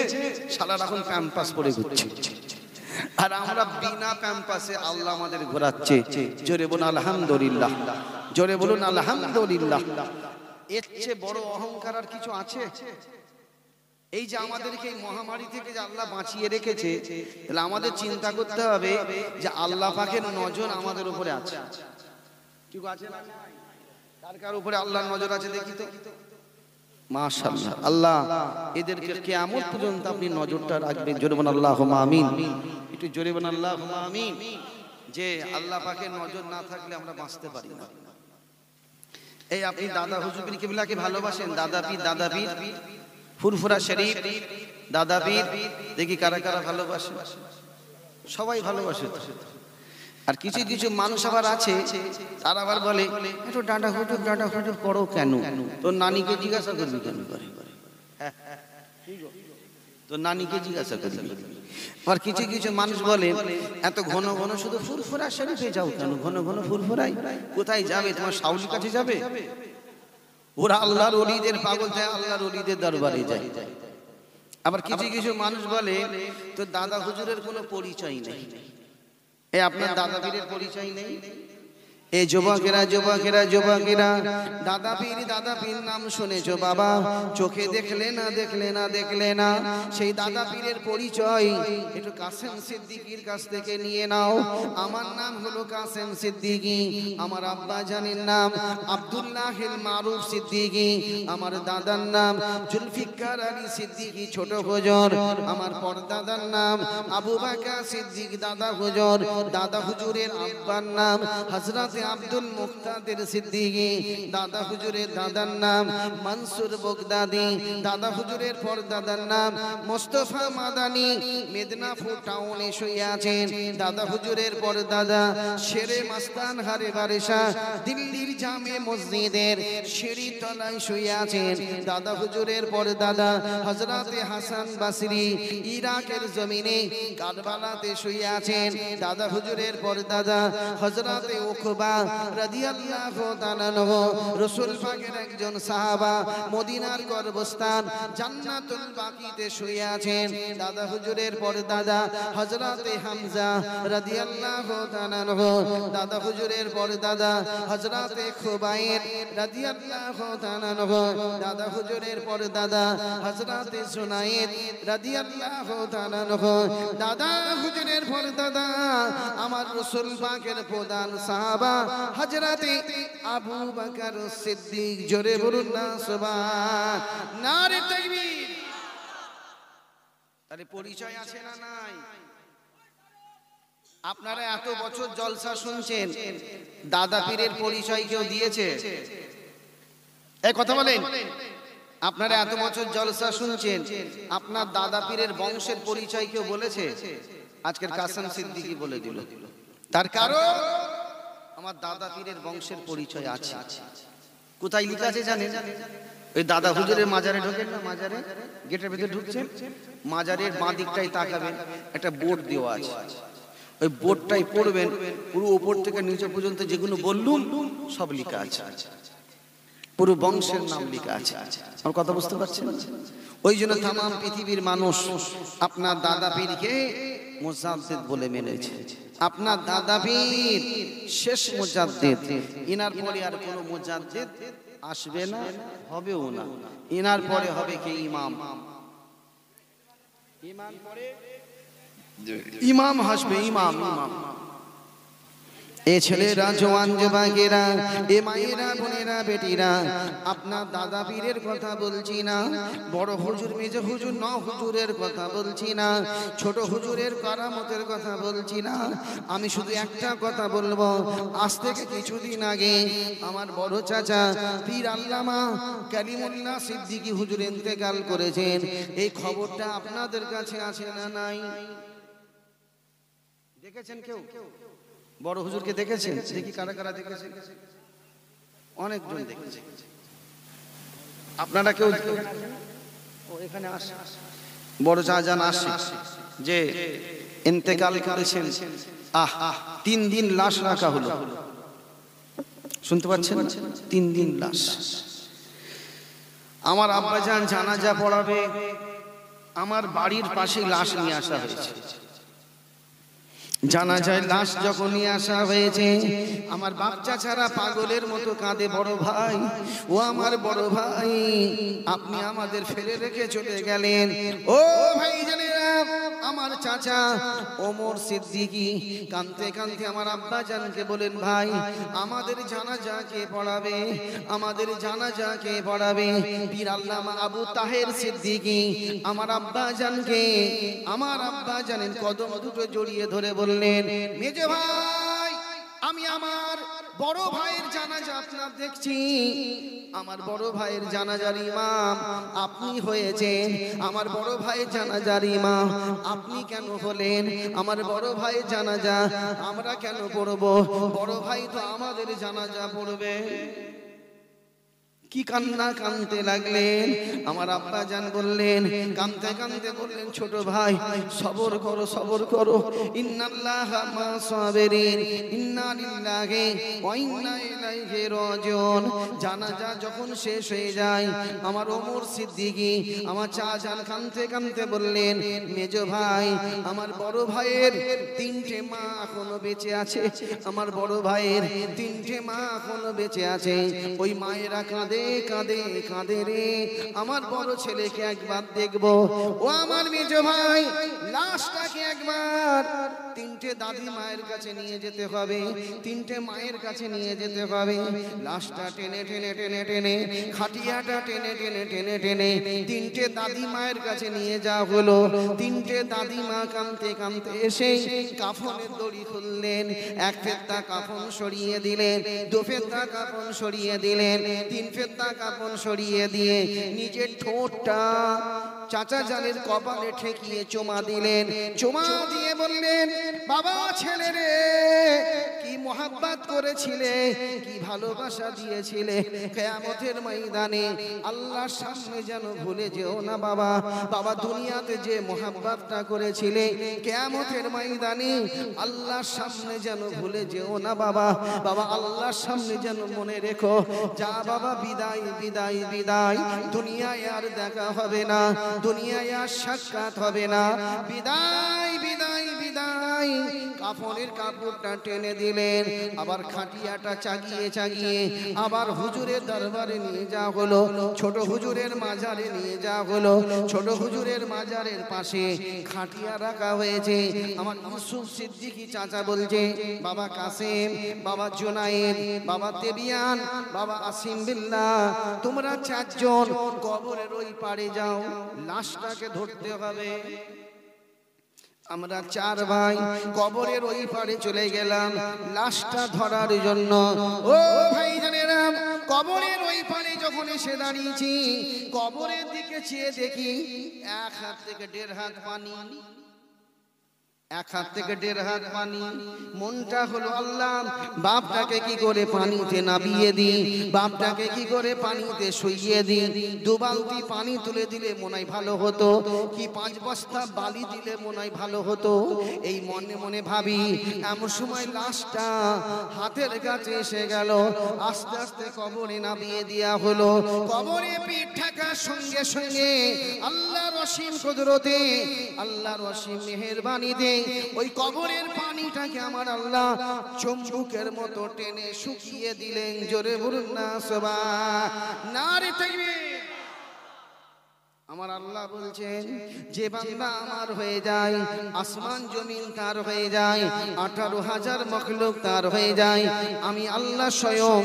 শালা এখন প্যাম্পাস পড়ে ঘুরছে। আর আমরা বিনা প্যাম্পাসে আল্লাহ আমাদের ঘোরাচ্ছে। জোরে বলুন আলহামদুলিল্লাহ, জোরে বলুন আলহামদুলিল্লাহ। এর চেয়ে বড় অহংকার আর কিছু আছে? এই যে আমাদেরকে এই মহামারী থেকে যে আল্লাহ বাঁচিয়ে রেখেছে, তাহলে আমাদের চিন্তা করতে হবে যে আল্লাহ পাকের নজর আমাদের উপরে আছে। কি আছে না? কার কার উপরে আল্লাহর নজর আছে দেখি তো। মাশাআল্লাহ, আল্লাহ এদেরকে কিয়ামত পর্যন্ত আপনি নজরটা রাখবেন। জোরে বলুন আল্লাহুম্মা আমিন। একটু জোরে বলুন আল্লাহুম্মা আমিন। যে আল্লাহ পাকের নজর না থাকলে আমরা বাঁচতে পারি না। এই আপনি দাদা হুজুর পীর কিবলাকে ভালোবাসেন? দাদা পীর, দাদা পীর ফুরফুরা শরীফ, দাদা পীর দেখি কারা কারা ভালোবাসে? সবাই ভালোবাসে। আর কিছু কিছু মানুষ আবার আছে, তারা আবার বলে একটু ডাঁটা হুজুর পড়ো কেন? তোর নানিকে জিজ্ঞাসা করবি কেন? করে তোর নানিকে জিজ্ঞাসা করবি। আর কিছু কিছু মানুষ বলে এত ঘন ঘন শুধু ফুরফুরা শরীফে যাও কেন? ঘন ঘন ফুরফুরাই কোথায় যাবে? তোমার শাউলির কাছে যাবে? ওরা আল্লাহর ওলিদের পাগল যায়, আল্লাহর ওলিদের দরবারে যায়। আবার কিছু কিছু মানুষ বলে তো দাদা হুজুরের কোনো পরিচয় নেই। এই আপনার দাদা পীরের পরিচয় নেই? এই যুবকেরা যুবকেরা যুবকেরা দাদা পীর নাম শুনেছো বাবা, চোখে দেখলে না দেখলে না দেখলে না, সেই দাদা পীরের পরিচয় একটু কাসেম সিদ্দিকীর কাছ থেকে নিয়ে নাও। আমার নাম হলো কাসেম সিদ্দিকী, আমার আব্বা জানের নাম আব্দুল্লাহিল মারুফ সিদ্দিকী, আমার দাদার নাম জুলফিকার আলী সিদ্দিকী ছোট হুজুর, আমার পরদাদার নাম আবু বকর সিদ্দিক দাদা হুজুর, দাদা হুজুরের আব্বার নাম হযরত আব্দুল মুক্তাদির সিদ্দিকী, দাদা হুজুরের দাদার নাম মনসুর বগদাদি, দাদা হুজুরের পরদাদার নাম মোস্তফা মাদানী, মেদিনীপুর টাউনে শুয়ে আছেন। দাদা হুজুরের পরদাদা শেরে মাস্তান হারে বারিশা দিল্লির জামে মসজিদের সিঁড়ি তলায় শুয়ে আছেন। দাদা হুজুরের পরদাদা হযরত হাসান বসরি ইরাকের জমিনে কারবালাতে শুয়ে আছেন। দাদা হুজুরের পরদাদা হযরত উকবা রাদিয়াল্লাহু তাআলা আনহু রাসূল পাকের একজন সাহাবা, মদিনার গর্ভস্থান জান্নাতুল বাকিতে শুয়ে আছেন। দাদা হুজুরের পরদাদা হযরত হামজা রাদিয়াল্লাহু তাআলা আনহু, দাদা হুজুরের পরদাদা হযরত খুবাইব রাদিয়াল্লাহু তাআলা আনহু, দাদা হুজুরের পরদাদা হযরত সুনাইদ রাদিয়াল্লাহু তাআলা আনহু, দাদা হুজুরের পরদাদা আমার রাসূল পাকের প্রধান সাহাবা হযরতে আবু বকর সিদ্দিক। জোরে বলুন না সুবহান, নারে তাকবীর। তাহলে পরিচয় আছে না নাই? আপনারা এত বছর জলসা শুনছেন, দাদা পীরের পরিচয় কেউ দিয়েছে? এই কথা বলেন। আপনারা এত বছর জলসা শুনছেন, আপনার দাদা পীরের বংশের পরিচয় কেউ বলেছে? আজকের কাসেম সিদ্দিকী বলে দিল। তার কারণ আমার দাদা পীরের বংশের পরিচয় আছে। কোথায় লেখা আছে জানেন? ওই দাদা হুজুরের মাজারে ঢোকেন না, মাজারে গেটের ভিতরে ঢুকছেন, মাজারের বাঁ দিকটাই তাকাবেন, একটা বোর্ড দেওয়া আছে। ওই বোর্ডটাই পড়বেন, পুরো উপর থেকে নিচে পর্যন্ত যেগুলো বললুম সব লেখা আছে, পুরো বংশের নাম লেখা আছে। আমার কথা বুঝতে পারছেন? ওই জন্য তামাম পৃথিবীর মানুষ আপনার দাদা পীরকে মুজাদ্দিদ বলে মেনেছে। আপনার দাদা পীর শেষ মুজাদ্দিদ, ইনার পরে আর কোনো মুজাদ্দিদ আসবে না, হবেও না। ইনার পরে হবে কি ইমাম, ইমাম হাসবে, ইমাম। এ ছেলেরা জওয়ান যুবকেরা, এ মায়েরা বোনেরা বেটিরা, আপনার দাদা পীরের কথা বলছি না, বড় হুজুর মেজো হুজুর ন হুজুরের কথা বলছি না, ছোট হুজুরের কারামতের কথা বলছি না। আমি শুধু একটা কথা বলবো, আজ থেকে কিছুদিন আগে আমার বড় চাচা পীর আল্লামা কালিমুল্লাহ সিদ্দিকী হুজুর ইন্তেকাল করেছেন। এই খবরটা আপনাদের কাছে আছে না নাই? দেখেছেন কেউ? বড় হুজুরকে দেখেছেন? দেখি কারা কারা দেখেছেন? অনেকজন দেখেছে। আপনারা কেউ ও এখানে আসে, বড় শাহজাহান আসে যে ইন্তেকাল করেছেন। 3 দিন লাশ রাখা হলো, শুনতে পাচ্ছেন? 3 দিন লাশ। আমার আব্বাজান জানাজা পড়াবে, আমার বাড়ির পাশে লাশ নিয়ে আসা হয়েছে। জানাজায় লাশ যখন নিয়ে আসা হয়েছে, আমার বাচ্চা ছাড়া পাগলের মতো কাঁদে, বড় ভাই, ও আমার বড় ভাই, আপনি আমাদের ফেলে রেখে চলে গেলেন। ও ভাই জানেরা, আমার চাচা ওমর সিদ্দিকী কাঁদতে কাঁদতে আমার আব্বা জানকে বলেন, ভাই আমাদের জানাজা কে পড়াবে? আমাদের জানাজা কে পড়াবে? পীর আল্লামা আবু তাহের সিদ্দিকী আমার আব্বা জানকে, আমার আব্বা জানেন কদম দুটো জড়িয়ে ধরে বললেন, মেজো ভাই, আমি আমার বড় ভাইয়ের জানাজা আপনার দেখছি, আমার বড় ভাইয়ের জানাজার ইমাম আপনি হয়েছেন। আমার বড় ভাইয়ের জানাজার ইমাম আপনি কেন হলেন? আমার বড় ভাইয়ের জানাজা আমরা কেন পড়ব? বড় ভাই তো আমাদের জানাজা পড়বে। কি কান্না কাঁদতে লাগলেন। আমার আব্বা জান বললেন, কাঁদতে কাঁদতে বললেন, ছোট ভাই সবর করো, সবর করো। ইন্নাল্লাহা মা সাবিরিন, ইন্না লিল্লাহি ওয়া ইন্না ইলাইহি রাজিউন। জানাজা যখন শেষ হয়ে যায়, আমার ওমর সিদ্দিকী আমার চাচান কাঁদতে কাঁদতে বললেন, মেজো ভাই, আমার বড় ভাইয়ের 3টে মা এখনো বেঁচে আছে, আমার বড় ভাইয়ের 3টে মা এখনো বেঁচে আছে। ওই মায়েরা কাঁদে কাঁদে কাঁদে রে, আমার বড় ছেলেকে একবার দেখবো। ও আমার মেজো ভাই, লাশটাকে একবার 3টে দাদি মায়ের কাছে নিয়ে যেতে হবে, 3টে মায়ের কাছে নিয়ে যেতে হবে। লাশটা টেনে টেনে টেনে টেনে, খাটিয়াটা টেনে টেনে টেনে টেনে 3টে দাদি মায়ের কাছে নিয়ে যাওয়া হলো। 3টে দাদি মা কাঁদতে কাঁদতে এসে কাফনের দড়ি খুললেন, 1 ফেত্তা কাফন সরিয়ে দিলেন, 2 ফেত্তা কাফন সরিয়ে দিলেন, 3 ফেত্তা কাফন সরিয়ে দিয়ে নিজের ঠোঁটটা চাচা জানের কপালে ঠেকিয়ে চুমা দিলেন। চুমা দিয়ে বললেন, বাবা ছেলে রে, কি মোহাব্বত করেছিলে, কি ভালোবাসা দিয়েছিলে, কিয়ামতের ময়দানে আল্লাহর সামনে যেন ভুলে যেও না বাবা। বাবা দুনিয়াতে যে মোহাব্বতটা করেছিলে, কিয়ামতের ময়দানে আল্লাহর সামনে যেন ভুলে যেও না বাবা। বাবা আল্লাহর সামনে যেন মনে রেখো। যা বাবা, বিদায় বিদায় বিদায়, দুনিয়ায় আর দেখা হবে না, দুনিয়ায় আর সাক্ষাৎ হবে না, বিদায় বিদায় বিদায়। কাফনের কাপড়টা টেনে দিলেন, আবার খাটিয়াটা চাগিয়ে চাগিয়ে আবার হুজুরের দরবারে নিয়ে যাওয়া হলো, ছোট হুজুরের মাজারে নিয়ে যাওয়া হলো। ছোট হুজুরের মাজারের পাশে খাটিয়া রাখা হয়েছে। আমার ইউসুফ সিদ্দিকী চাচা বলছে, বাবা কাসেম, বাবা জুনায়েদ, বাবা তেবিয়ান, বাবা আসিম বিল্লাহ, তোমরা 4 জন কবরের ওই পারে যাও, লাশটাকে ধরতে হবে। আমরা 4 ভাই কবরের ওই পারে চলে গেলাম লাশটা ধরার জন্য। ও ভাই জানেরা, কবরের ওই পারে যখন এসে দাঁড়িয়েছি, কবরের দিকে চেয়ে দেখি 1 হাত থেকে 1.5 হাত পানি, 1 হাত থেকে 1.5 হাত পানি। মনটা হলো, আল্লাহ বাপটাকে কি করে পানিতে নামিয়ে দিই, বাপটাকে কি করে পানিতে শুইয়ে দিই। 2 বালতি পানি তুলে দিলে মনে হয় ভালো হতো, কি 5 বস্তা বালি দিলে মনে হয় ভালো হতো। এই মনে মনে ভাবি, এমন সময় লাশটা হাতের কাছে এসে গেল। আস্তে আস্তে কবরে নামিয়ে দেয়া হলো। কবরে পিঠ ঠেকার সঙ্গে সঙ্গে আল্লাহর অসীম কুদরতে, আল্লাহর অসীম মেহেরবানিতে ওই কবরের পানিটাকে আমার আল্লাহ চুম্বকের মতো টেনে শুকিয়ে দিলেন। জোরে বলুন না সুবহান, নারে তাকবীর। আমার আল্লাহ বলছেন, যে বান্দা আমার হয়ে যায়, আসমান জমিন তার হয়ে যায়, 18,000 মখলুক তার হয়ে যায়, আমি আল্লাহ স্বয়ং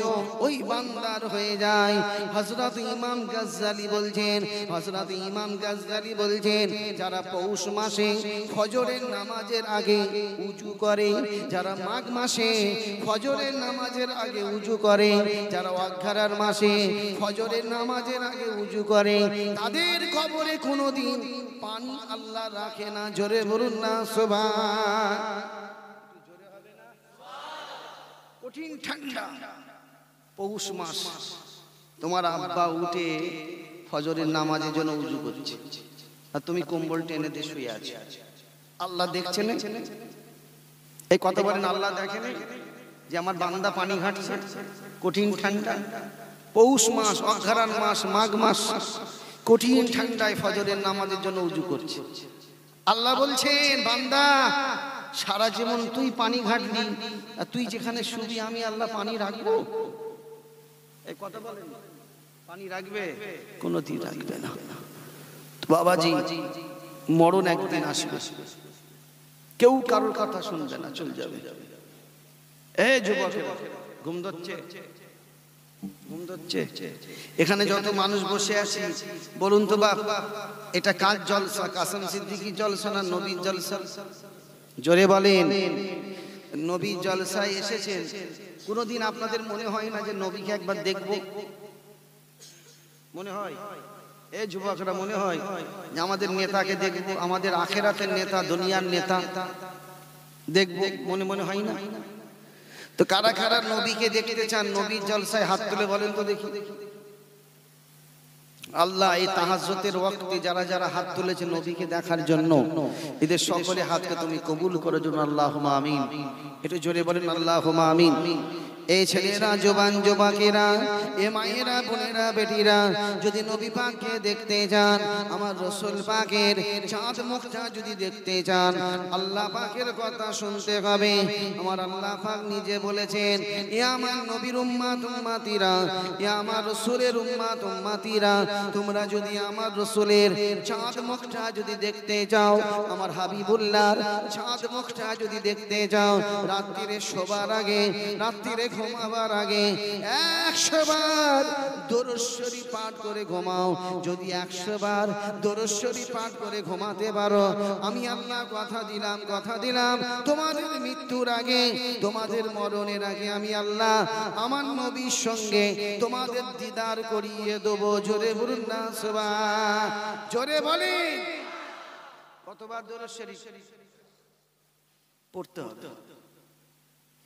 ওই বান্দার হয়ে যায়। হযরত ইমাম গাজ্জালী বলছেন, হযরত ইমাম গাজ্জালী বলছেন, যারা পৌষ মাসে ফজরের নামাজের আগে উযু করে, যারা মাঘ মাসে ফজরের নামাজের আগে উযু করে, যারা অঘ্রান মাসে ফজরের নামাজের আগে উযু করে, তাদের কবরে কোনোদিন পানি আল্লাহ রাখে না। জোরে বলুন না সুবহান। জোরে হবে না? কঠিন ঠান্ডা পৌষ মাস, তোমার আব্বা উঠে ফজরের নামাজের জন্য উযু করছে, আর তুমি কম্বল টেনে দিয়ে শুয়ে আছো। আল্লাহ দেখছেন? এই কথা বলেন, আল্লাহ দেখেন যে আমার বান্দা পানি ঘাটছে? কঠিন ঠান্ডা পৌষ মাস, অঘ্রান মাস, মাঘ মাস, কঠিন ঠান্ডায় ফজরের নামাজের জন্য উযু করছে। আল্লাহ বলছেন, বান্দা সারা জীবন তুই পানি ঘাটলি, আর তুই যেখানে শুবি আমি আল্লাহ পানি রাখবো? এই কথা বলেন, পানি রাখবে? কোনোদিন রাখবে না। বাবাজি, মরণ একদিন আসবে, কেউ কারোর কথা শুনবে না, চলে যাবে। এই যুবক, ঘুম ধরছে? ঘুম ধরছে? এখানে যত মানুষ বসে আছি, বলুন তো বাপ, এটা কার জলসা? কাসেম সিদ্দিকীর জলসা না নবীর জলসা? জোরে বলেন। নবীর জলসায় এসেছেন, কোনোদিন আপনাদের মনে হয় না যে নবীকে একবার দেখবো? মনে হয়? এই যুবকরা, মনে হয় যে আমাদের নেতাকে দেখবো, আমাদের আখেরাতের নেতা, দুনিয়ার নেতা দেখবো? মনে মনে হয় না? তো কারা কারা নবীকে দেখতে চান? নবীর জলসায় হাত তুলে বলেন তো দেখি। আল্লাহ এই তাহাজ্জুদের ওয়াক্তে যারা যারা হাত তুলেছে নবীকে দেখার জন্য, এদের সকলে হাতকে তুমি কবুল করে জন্য আল্লাহুম্মা আমিন। একটু জোরে বলেন আল্লাহুম্মা আমিন। এই ছেলেরা, জওয়ান যুবকেরা, এ মায়েরা, বোনেরা, বেটিরা, যদি নবী পাককে দেখতে চান, আমার রাসূল পাকের চাঁদ মুখটা যদি দেখতে চান, আল্লাহ পাকের কথা শুনতে হবে। আমার আল্লাহ পাক নিজে বলেছেন, এ আমার নবীর উম্মত উম্মতিরা, এ আমার রাসূলের উম্মত উম্মতিরা, তোমরা যদি আমার রাসূলের চাঁদ মুখটা যদি দেখতে চাও, আমার হাবিবুল্লাহর চাঁদ মুখটা যদি দেখতে চাও, রাত্রিরে শোবার আগে, রাত্রিরে ঘুমাবার আগে 100 বার দরুদ শরীফ পাঠ করে ঘুমাও। যদি 100 বার দরুদ শরীফ পাঠ করে ঘুমাতে পারো, আমি আল্লাহ কথা দিলাম তোমাদের মৃত্যুর আগে, তোমাদের মরণের আগে আমি আল্লাহ আমার নবীর সঙ্গে তোমাদের দিদার করিয়ে দেবো। জোরে বলুন না সুবহান, জোরে বলেন। কতবার দরুদ শরীফ পড়তে হবে?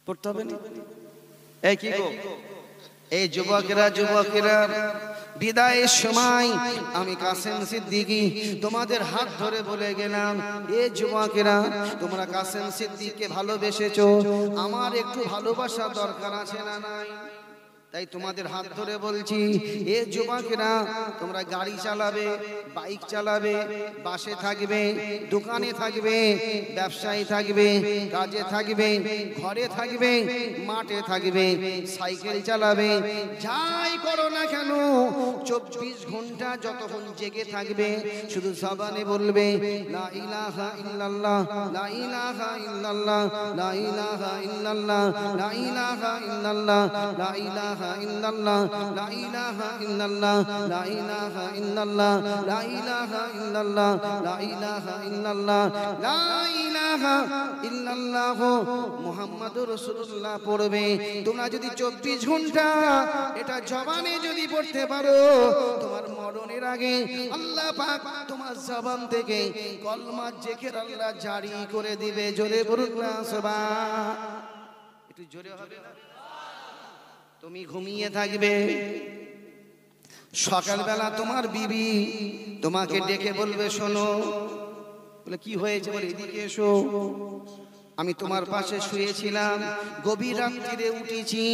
পড়তে হবে না? এই কি গো, এই যুবকেরা, বিদায়ের সময় আমি কাসেম সিদ্দিকী তোমাদের হাত ধরে বলে গেলাম, এ যুবকেরা, তোমরা কাসেম সিদ্দিককে ভালোবেসেছো, আমার একটু ভালোবাসা দরকার আছে না নাই? তাই তোমাদের হাত ধরে বলছি, এ যুবকেরা, তোমরা গাড়ি চালাবে, বাইক চালাবে, বাসে থাকবে, দোকানে থাকবে, ব্যবসায়ী থাকবে, কাজে থাকবে, ঘরে থাকবে, মাঠে থাকবে, সাইকেল চালাবে, যাই করো না কেন, 24 ঘন্টা যতক্ষণ জেগে থাকবে, শুধু জবানে বলবে লা ইলাহা ইল্লাল্লাহ, লা ইলাহা ইল্লাল্লাহ, লা ইলাহা ইল্লাল্লাহ, লা ইলাহা ইল্লাল্লাহ, লা ইলাহা ইল্লাল্লাহ, লা ইলাহা ইল্লাল্লাহ, লা ইলাহা ইল্লাল্লাহ, লা ইলাহা ইল্লাল্লাহ, লা ইলাহা ইল্লাল্লাহ, লা ইলাহা ইল্লাল্লাহ মুহাম্মাদুর রাসূলুল্লাহ পড়বে। তোমরা যদি 24 ঘন্টা এটা জবানে যদি পড়তে পারো, তোমার মরণের আগে আল্লাহ পাক তোমার জবান থেকে কলমা জিকির আল্লাহ জারি করে দিবে। জোরে বলুন না সুবহান, একটু জোরে হবে না? তুমি ঘুমিয়ে থাকবে, সকালবেলা তোমার বিবি তোমাকে ডেকে বলবে, শোনো। বলে কি হয়েছে? বলে এদিকে এসো, আমি তোমার পাশে শুয়েছিলাম, গভীর রাত্রিরে উঠেছি,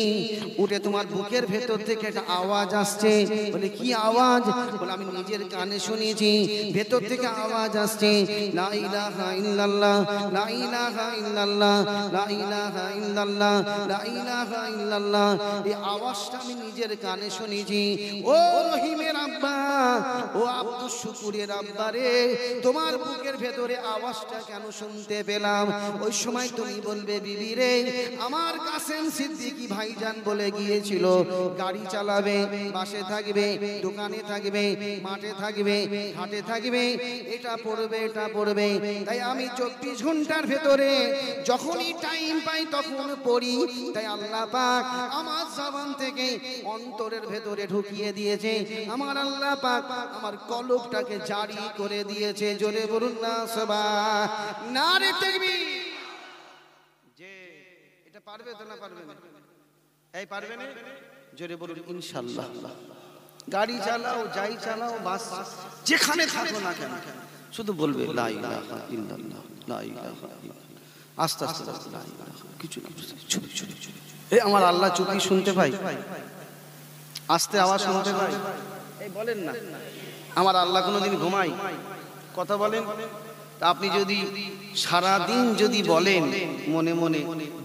উঠে তোমার বুকের ভেতর থেকে একটা আওয়াজ আসছে। বলে কি আওয়াজ? বলে আমি নিজের কানে শুনেছি, ভেতর থেকে আওয়াজ আসছে, লা ইলাহা ইল্লাল্লাহ, লা ইলাহা ইল্লাল্লাহ, লা ইলাহা ইল্লাল্লাহ, লা ইলাহা ইল্লাল্লাহ। এই আওয়াজটা আমি নিজের কানে শুনেছি। ও রহিমের আব্বা, ও আব্দুস শুকুরের আব্বা রে, তোমার বুকের ভেতরে আওয়াজটা কেন শুনতে পেলাম? ওই সময় তুমি বলবে, বিবি রে, আমার কাসেম সিদ্দিকী ভাইজান বলে গিয়েছিল, গাড়ি চালাবে, বাসে থাকবে, দোকানে থাকবে, মাঠে থাকবে, ঘাটে থাকবে, এটা পড়বে, এটা পড়বে। তাই আমি 24 ঘন্টার ভেতরে যখনই টাইম পাই তখন পড়ি। তাই আল্লাহ পাক আমার জবান থেকে অন্তরের ভেতরে ঢুকিয়ে দিয়েছে। আমার আল্লাহ পাক আমার কলবটাকে জারি করে দিয়েছে। জোরে বলুন না সুবহান, নারে তাকবীর। যে এটা পারবে তো না পারবে না? এই পারবে না? জোরে বলুন ইনশাআল্লাহ। গাড়ি চালাও, যাই চালাও, বাস যেখানে থাকো না কেন, শুধু বলবে লা ইলাহা ইল্লাল্লাহ, লা ইলাহা ইল্লাল্লাহ। আস্তে আস্তে লা ইলাহা, কিছু চুপ চুপ চুপ। এই আমার আল্লাহ চুপি শুনতে পাই, আস্তে আওয়াজ শুনতে পাই। এই বলেন না, আমার আল্লাহ কোনোদিন ঘুমাই? কথা বলেন। আপনি যদি সারা দিন যদি বলেন মনে মনে,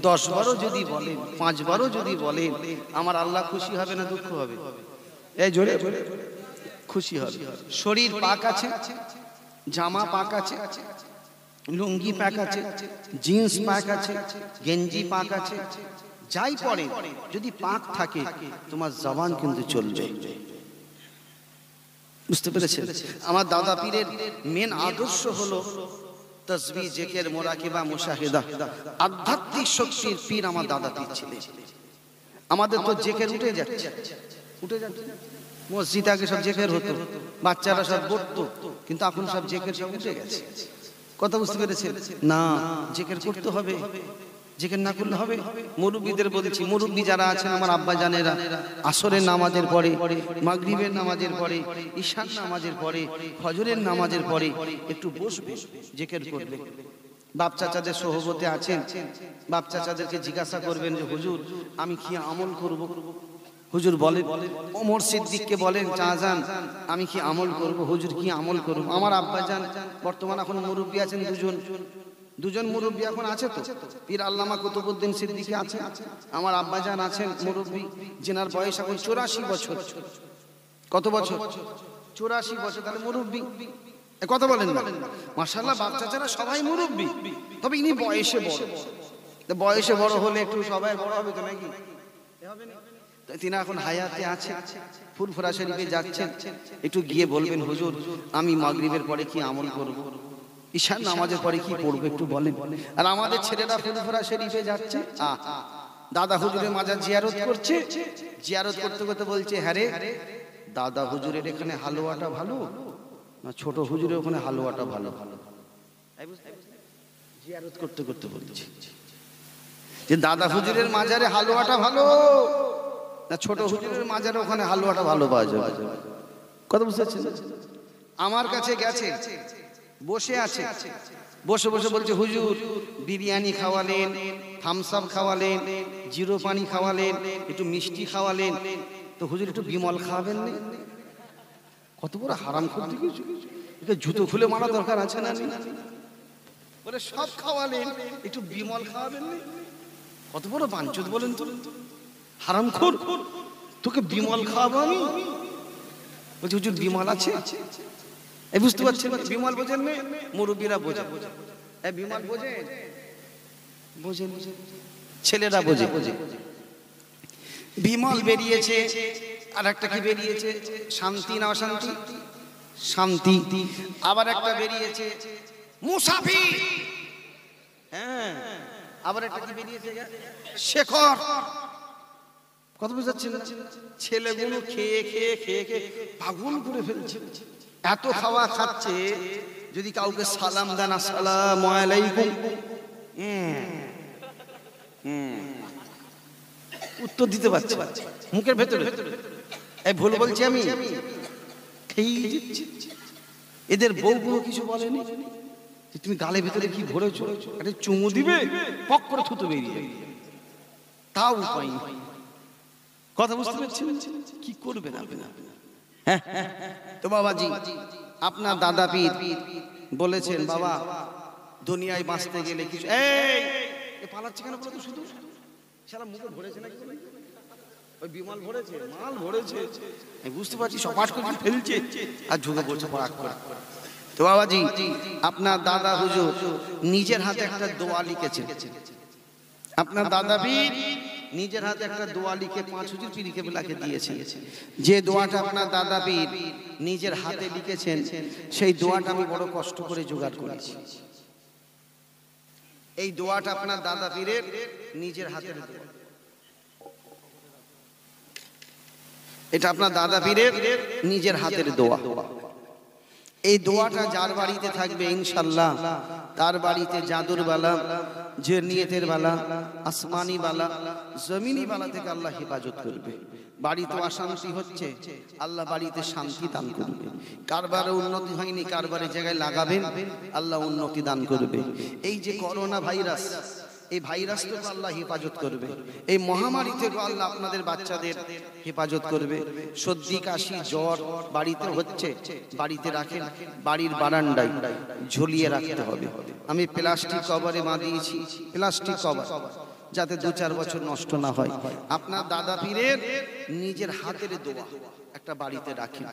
10 বারও যদি বলেন, 5 বারও যদি বলেন, আমার আল্লাহ খুশি হবে না দুঃখ হবে? এই জোরে খুশি হবে। শরীর পাক আছে, জামা পাক আছে, লুঙ্গি পাক আছে, জিন্স পাক আছে, গেঞ্জি পাক আছে, যাই পরে যদি পাক থাকে, তোমার জবান কিন্তু চলবে। বুঝতে পেরেছেন? আমার দাদা পীরের মেন আদর্শ হলো তাসবিহ, জিকির, মুরাকাবা, মুশাহিদা। আধ্যাত্মিক শক্তির পীর আমার দাদা পীর ছিলেন। আমাদের তো জিকির উঠে যাচ্ছে, মসজিদে আগে সব জিকির হতো, বাচ্চারা সব পড়তো, কিন্তু এখন সব জিকির সব উঠে গেছে। কথা বুঝতে পেরেছেন? না, জিকির করতে হবে, জিকির না করলে হবে? মুরব্বীদের বলছি, মুরব্বী যারা আছেন আমার আব্বা জানেরা, আসরের নামাজের পরে, মাগরিবের নামাজের পরে, ঈশার নামাজের পরে, ফজরের নামাজের পরে একটু বসবে, জিকির করবে। বাপ চাচাদের সোহবতে আছেন, বাপ চাচাদেরকে জিজ্ঞাসা করবেন যে হুজুর আমি কি আমল করব? হুজুর বলেন, ওমর সিদ্দিককে বলেন শাহজান আমি কি আমল করব? হুজুর কি আমল করব? আমার আব্বা জান বর্তমান এখন মুরব্বী আছেন দুজন মুরব্বী এখন আছে তো, পীর আল্লামা কুতুবউদ্দিন সিদ্দিকী আছে, আমার আব্বা জান আছেন মুরব্বী, যেনার বয়স এখন 84 বছর। কত বছর? 84 বছর, তাহলে মুরব্বী। কথা বলেন না? মাশাআল্লাহ, বাপ চাচারা সবাই মুরব্বী, তবে ইনি বয়সে বড়। বয়সে বড় হলে একটু সবাই বড় হবে তো নাকি? তিনি এখন হায়াতে আছে, ফুরফুরা শরীফে যাচ্ছেন, একটু গিয়ে বলবেন হুজুর আমি মাগরিবের পরে কি আমল করব, ঈশার নামাজের পরে কি পড়বো একটু বলেন। আর আমাদের ছেলেরা ফুরফুরা শরীফে যাচ্ছে, দাদা হুজুরের মাজার জিয়ারত করছে, জিয়ারত করতে করতে বলছে হ্যাঁ রে দাদা হুজুরের এখানে হালুয়াটা ভালো না ছোট হুজুরের ওখানে হালুয়াটা ভালো? জিয়ারত করতে করতে বলছে যে দাদা হুজুরের মাজারে হালুয়াটা ভালো না ছোট হুজুরের মাজারে ওখানে হালুয়াটা ভালো পাওয়া যাবে? কথা বুঝতে পারছেন? আমার কাছে গেছে, বসে আছে, বসে বসে বলছে হুজুর বিরিয়ানি খাওয়ালেন, থামস আপ খাওয়ালেন, জিরো পানি খাওয়ালেন, একটু মিষ্টি খাওয়ালেন, তো হুজুর একটু বিমল খাওয়াবেন না? কত বড় হারাম করতে গেছে, এটা জুতো খুলে মারা দরকার আছে না? বলে সব খাওয়ালেন, একটু বিমল খাওয়াবেন না? কত বড় বাঞ্চুত বলেন তো, হারামখোর, তোকে বিমল খাওয়াবো আমি? বলছি হুজুর বিমল আছে? এই বুঝতে পারছেন, বিমল বোঝেন না, মুরব্বীরা বোঝে। বিমল বোঝেন? বোঝেন, ছেলেরা বোঝে। বিমল বেরিয়েছে, আর একটা কি বেরিয়েছে, শান্তি না অশান্তি? শান্তি। আবার একটা বেরিয়েছে মুসাফির, হ্যাঁ, আবার একটা কি বেরিয়েছে শেখর। কত বুঝাচ্ছেন? ছেলেগুলো খেয়ে খেয়ে খেয়ে খেয়ে পাগল করে ফেলছে, এত খাওয়া খাচ্ছে, যদি কাউকে সালাম দেন আসসালামু আলাইকুম, উত্তর দিতে পারছে মুখের ভেতরে। এই ভুল বলছি আমি? এদের বউগুলো কিছু বলেনি তুমি গালের ভিতরে কি ভরেছো, একটা চুমু দিবে, পক করে থুতু বেরিয়ে, তাও উপায় নেই। কথা বুঝতে পারছেন? কি করবেন আপনি? হ্যাঁ, তো বাবাজি আপনার দাদা পীর বলেছেন বাবা দুনিয়ায় বাঁচতে গেলে কিছু, এই পালাচ্ছে কেন বলো তো? শুধু সারা মুখে ভরেছে নাকি? ওই বিমল ভরেছে, মাল ভরেছে, আমি বুঝতে পারছি, সপাট করে ফেলছে আর ঝুঁকে পড়ছে পড়াক করে। তো বাবাজি আপনার দাদা হুজুর নিজের হাতে একটা দোয়া লিখেছে, আপনার দাদা পীর নিজের হাতে একটা দোয়া লিখে 5 হুজুর পীর কেবলাকে দিয়েছেন। যে দোয়াটা আপনার দাদা পীর নিজের হাতে লিখেছেন, সেই দোয়াটা আমি বড় কষ্ট করে জোগাড় করেছি। এই দোয়াটা আপনার দাদা পীরের নিজের হাতের দোয়া, এটা আপনার দাদা পীরের নিজের হাতের দোয়া। এই দোয়াটা যার বাড়িতে থাকবে ইনশাআল্লাহ তার বাড়িতে জাদুর বালা, জিন্নিয়তের বালা, আসমানি বালা, জমিনি বালা থেকে আল্লাহ হেফাজত করবে। বাড়িতে অশান্তি হচ্ছে, আল্লাহ বাড়িতে শান্তি দান করবে। কারবারে উন্নতি হয়নি, কারবারে জায়গায় লাগাবেন, আল্লাহ উন্নতি দান করবে। এই যে করোনা ভাইরাস, এই ভাইরাস থেকে আল্লাহ হেফাজত করবে। এই মহামারী থেকে আল্লাহ আপনাদের বাচ্চাদের হেফাজত করবে। সর্দি কাশি জ্বর বাড়িতে হচ্ছে, বাড়িতে রাখেন, বাড়ির বারান্দায় ঝুলিয়ে রাখতে হবে। আমি প্লাস্টিক কভারে বাঁধিয়েছি, প্লাস্টিক কভার, যাতে 2-4 বছর নষ্ট না হয়। আপনার দাদা পীরের নিজের হাতের দোয়া একটা বাড়িতে রাখেন,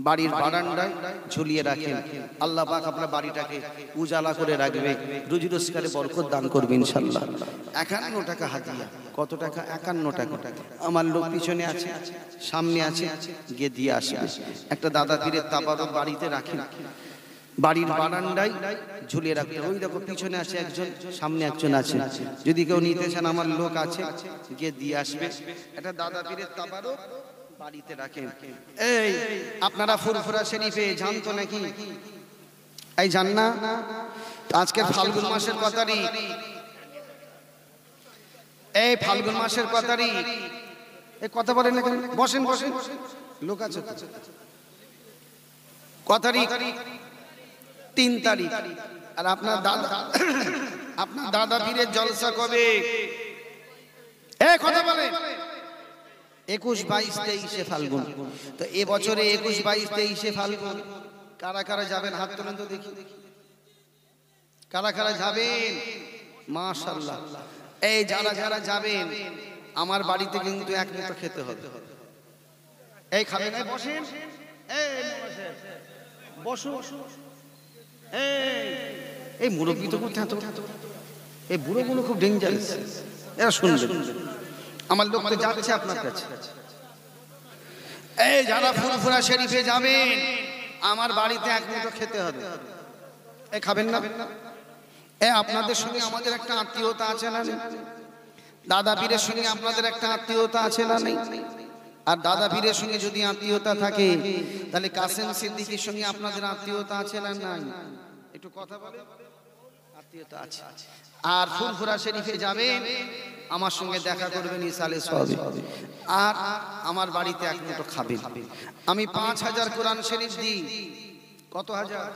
বাড়ির বারান্দায় ঝুলিয়ে রাখেন। আল্লাহ পাক আপনার বাড়িটাকে উজালা করে রাখবে, রুজি রোজগারে বরকত দান করবে ইনশাআল্লাহ। 51 টাকা হাদিয়া। কত টাকা? 51 টাকা। আমার লোক পিছনে আছে, সামনে আছে, গিয়ে দিয়ে আসবে। একটা দাদা পীরের তাবারক বাড়িতে রাখেন, বাড়ির বারান্দায় ঝুলিয়ে রাখতে। ওই দেখো পিছনে আছে একজন, সামনে একজন আছে, যদি কেউ নিতে চান আমার লোক আছে, গিয়ে দিয়ে আসবে। একটা দাদা পীরের তাবারক বাড়িতে রাখেন। এই আপনারা ফুরফুরা শরীফে জানতো নাকি? এই জান না? আজকের ফাল্গুন মাসের কত তারিখ? এই ফাল্গুন মাসের কত তারিখ? এই কথা বলেন না কেন? বসেন বসেন, লোক আছে। কত তারিখ? 3 তারিখ। আর আপনার দাদা পীরের জলসা কবে? এই কথা বলেন। 21, 22, 23 ফাল্গুন। তো এ বছরে 21, 22, 23 ফাল্গুন কারা কারা যাবেন হাত তোলেন তো দেখি। কারা কারা যাবেন? মাশাআল্লাহ। এই যারা যারা যাবেন আমার বাড়িতে কিন্তু এক মুঠো খেতে হবে। এই খাবেন? এই বসেন, এই বসো। এই মুরব্বী তো করতে হতো, এই বুড়োগুলো খুব ডেঞ্জারাস, এরা শুনবে। আমার লোক তো যাচ্ছে আপনার কাছে। এই যারা ফুরফুরা শরীফে যাবেন আমার বাড়িতে এক মুঠো খেতে হবে। এই খাবেন না? আপনাদের সঙ্গে আমাদের একটা আত্মীয়তা আছে না? দাদা পীরের সঙ্গে আপনাদের একটা আত্মীয়তা আছে না? নেই? আর দাদা পীরের সঙ্গে যদি আত্মীয়তা থাকে তাহলে কাসেম সিদ্দিকীর সঙ্গে আপনাদের আত্মীয়তা আছে না? নাই? একটু কথা বলে। আত্মীয়তা আছে। আর ফুরফুরা শরীফে যাবেন আমার সঙ্গে দেখা করবেন ইসালে সওয়াবে, আর আমার বাড়িতে এক মুঠো খাবেন। আমি 5000 কোরআন শরীফ দিই। কত হাজার?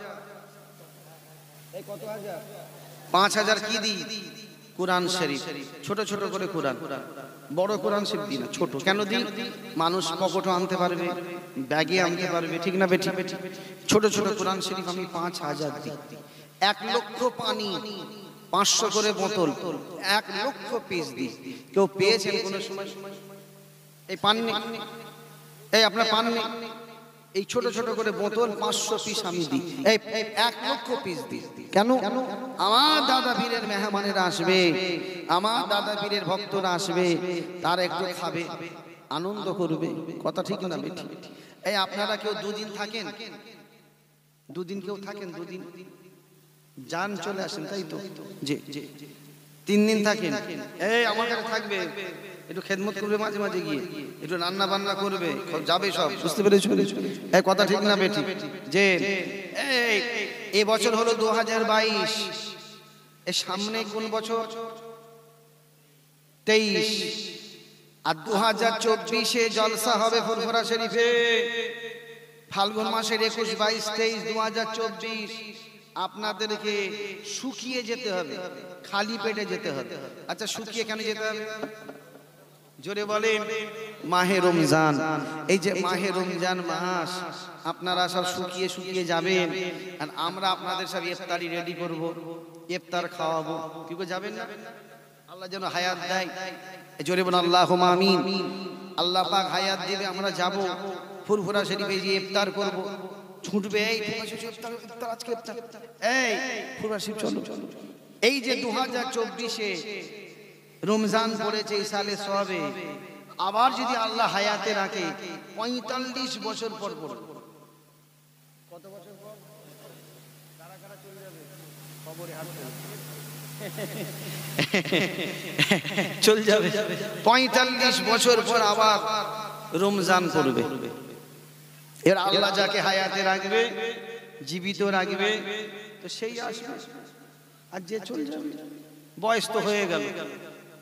এই কত হাজার? 5000 কি দিই? কোরআন শরীফ। ছোট ছোট করে কোরআন, বড় কোরআন শরীফ দিই না, ছোট। কেন দিই? মানুষ পকেটও আনতে পারবে, ব্যাগে আনতে পারবে, ঠিক না বেটি? ছোট ছোট কোরআন শরীফ আমি 5000 দিই। 1 লক্ষ পানি, 500 করে বোতল, 1 লক্ষ পিস দিই। কেউ পেয়েছেন কোন সময়? এই পাননি? এই আপনার পাননি? এই ছোট ছোট করে বোতল 500 পিস আমি দিই। এই 1 লক্ষ পিস দিই। কেন? আমার দাদা পীরের মেহমানেরা আসবে, আমার দাদা পীরের ভক্তরা আসবে, তারা একটু খাবে, আনন্দ করবে। কথা ঠিক না বেটি? এই আপনারা কেউ 2 দিন থাকেন? 2 দিন কেউ থাকেন? 2 দিন যান চলে আসেন, তাই তো? জি। 3 দিন থাকেন? এই আমার কাছে থাকবে, একটু খেদমত করবে, মাঝে মাঝে গিয়ে একটু রান্না বান্না করবে, যাবে সব। বুঝতে পেরেছো? এই কথা ঠিক না বেটি? যে এই বছর হলো 2022, এর সামনে কোন বছর? 23। আর 2024-এ জলসা হবে ফুরফুরা শরীফে। ফাল্গুন মাসের 21, 22, 23, 2024 আপনাদেরকে শুকিয়ে যেতে হবে, খালি পেটে যেতে হবে। আচ্ছা, শুকিয়ে কেন যেতে হবে? জোরে বলেন। মাহে রমজান, এই যে মাহে রমজান মাস, আপনারা সব শুকিয়ে শুকিয়ে যাবেন, আর আমরা আপনাদের সব ইফতারি রেডি করব, ইফতার খাওয়াবো। কি করে যাবেন না? আল্লাহ যেন হায়াত দেয়। জোরে বলেন আল্লাহুম্মা আমিন। আল্লাহ পাক হায়াত দিবে, আমরা যাব ফুরফুরা শরীফে গিয়ে ইফতার করব। ছুটবে, এই ইফতার, আজকে ইফতার, এই ফুরফুরা শরীফ চলো। এই যে 2024-এ রমজান পড়েছে ইসালে সওয়াবে, আবার যদি আল্লাহ হায়াতে রাখে 45 বছর পর পড়বে। কত বছর পর? কারা কারা চলে যাবে? খবরে হাত চল যাবে। 45 বছর পর আবার রমজান পড়বে। এর আল্লাহ যাকে হায়াতে রাখবে, জীবিত রাখবে, তো সেই আসবে। আর যে চলে যাবে, বয়স তো হয়ে গেল।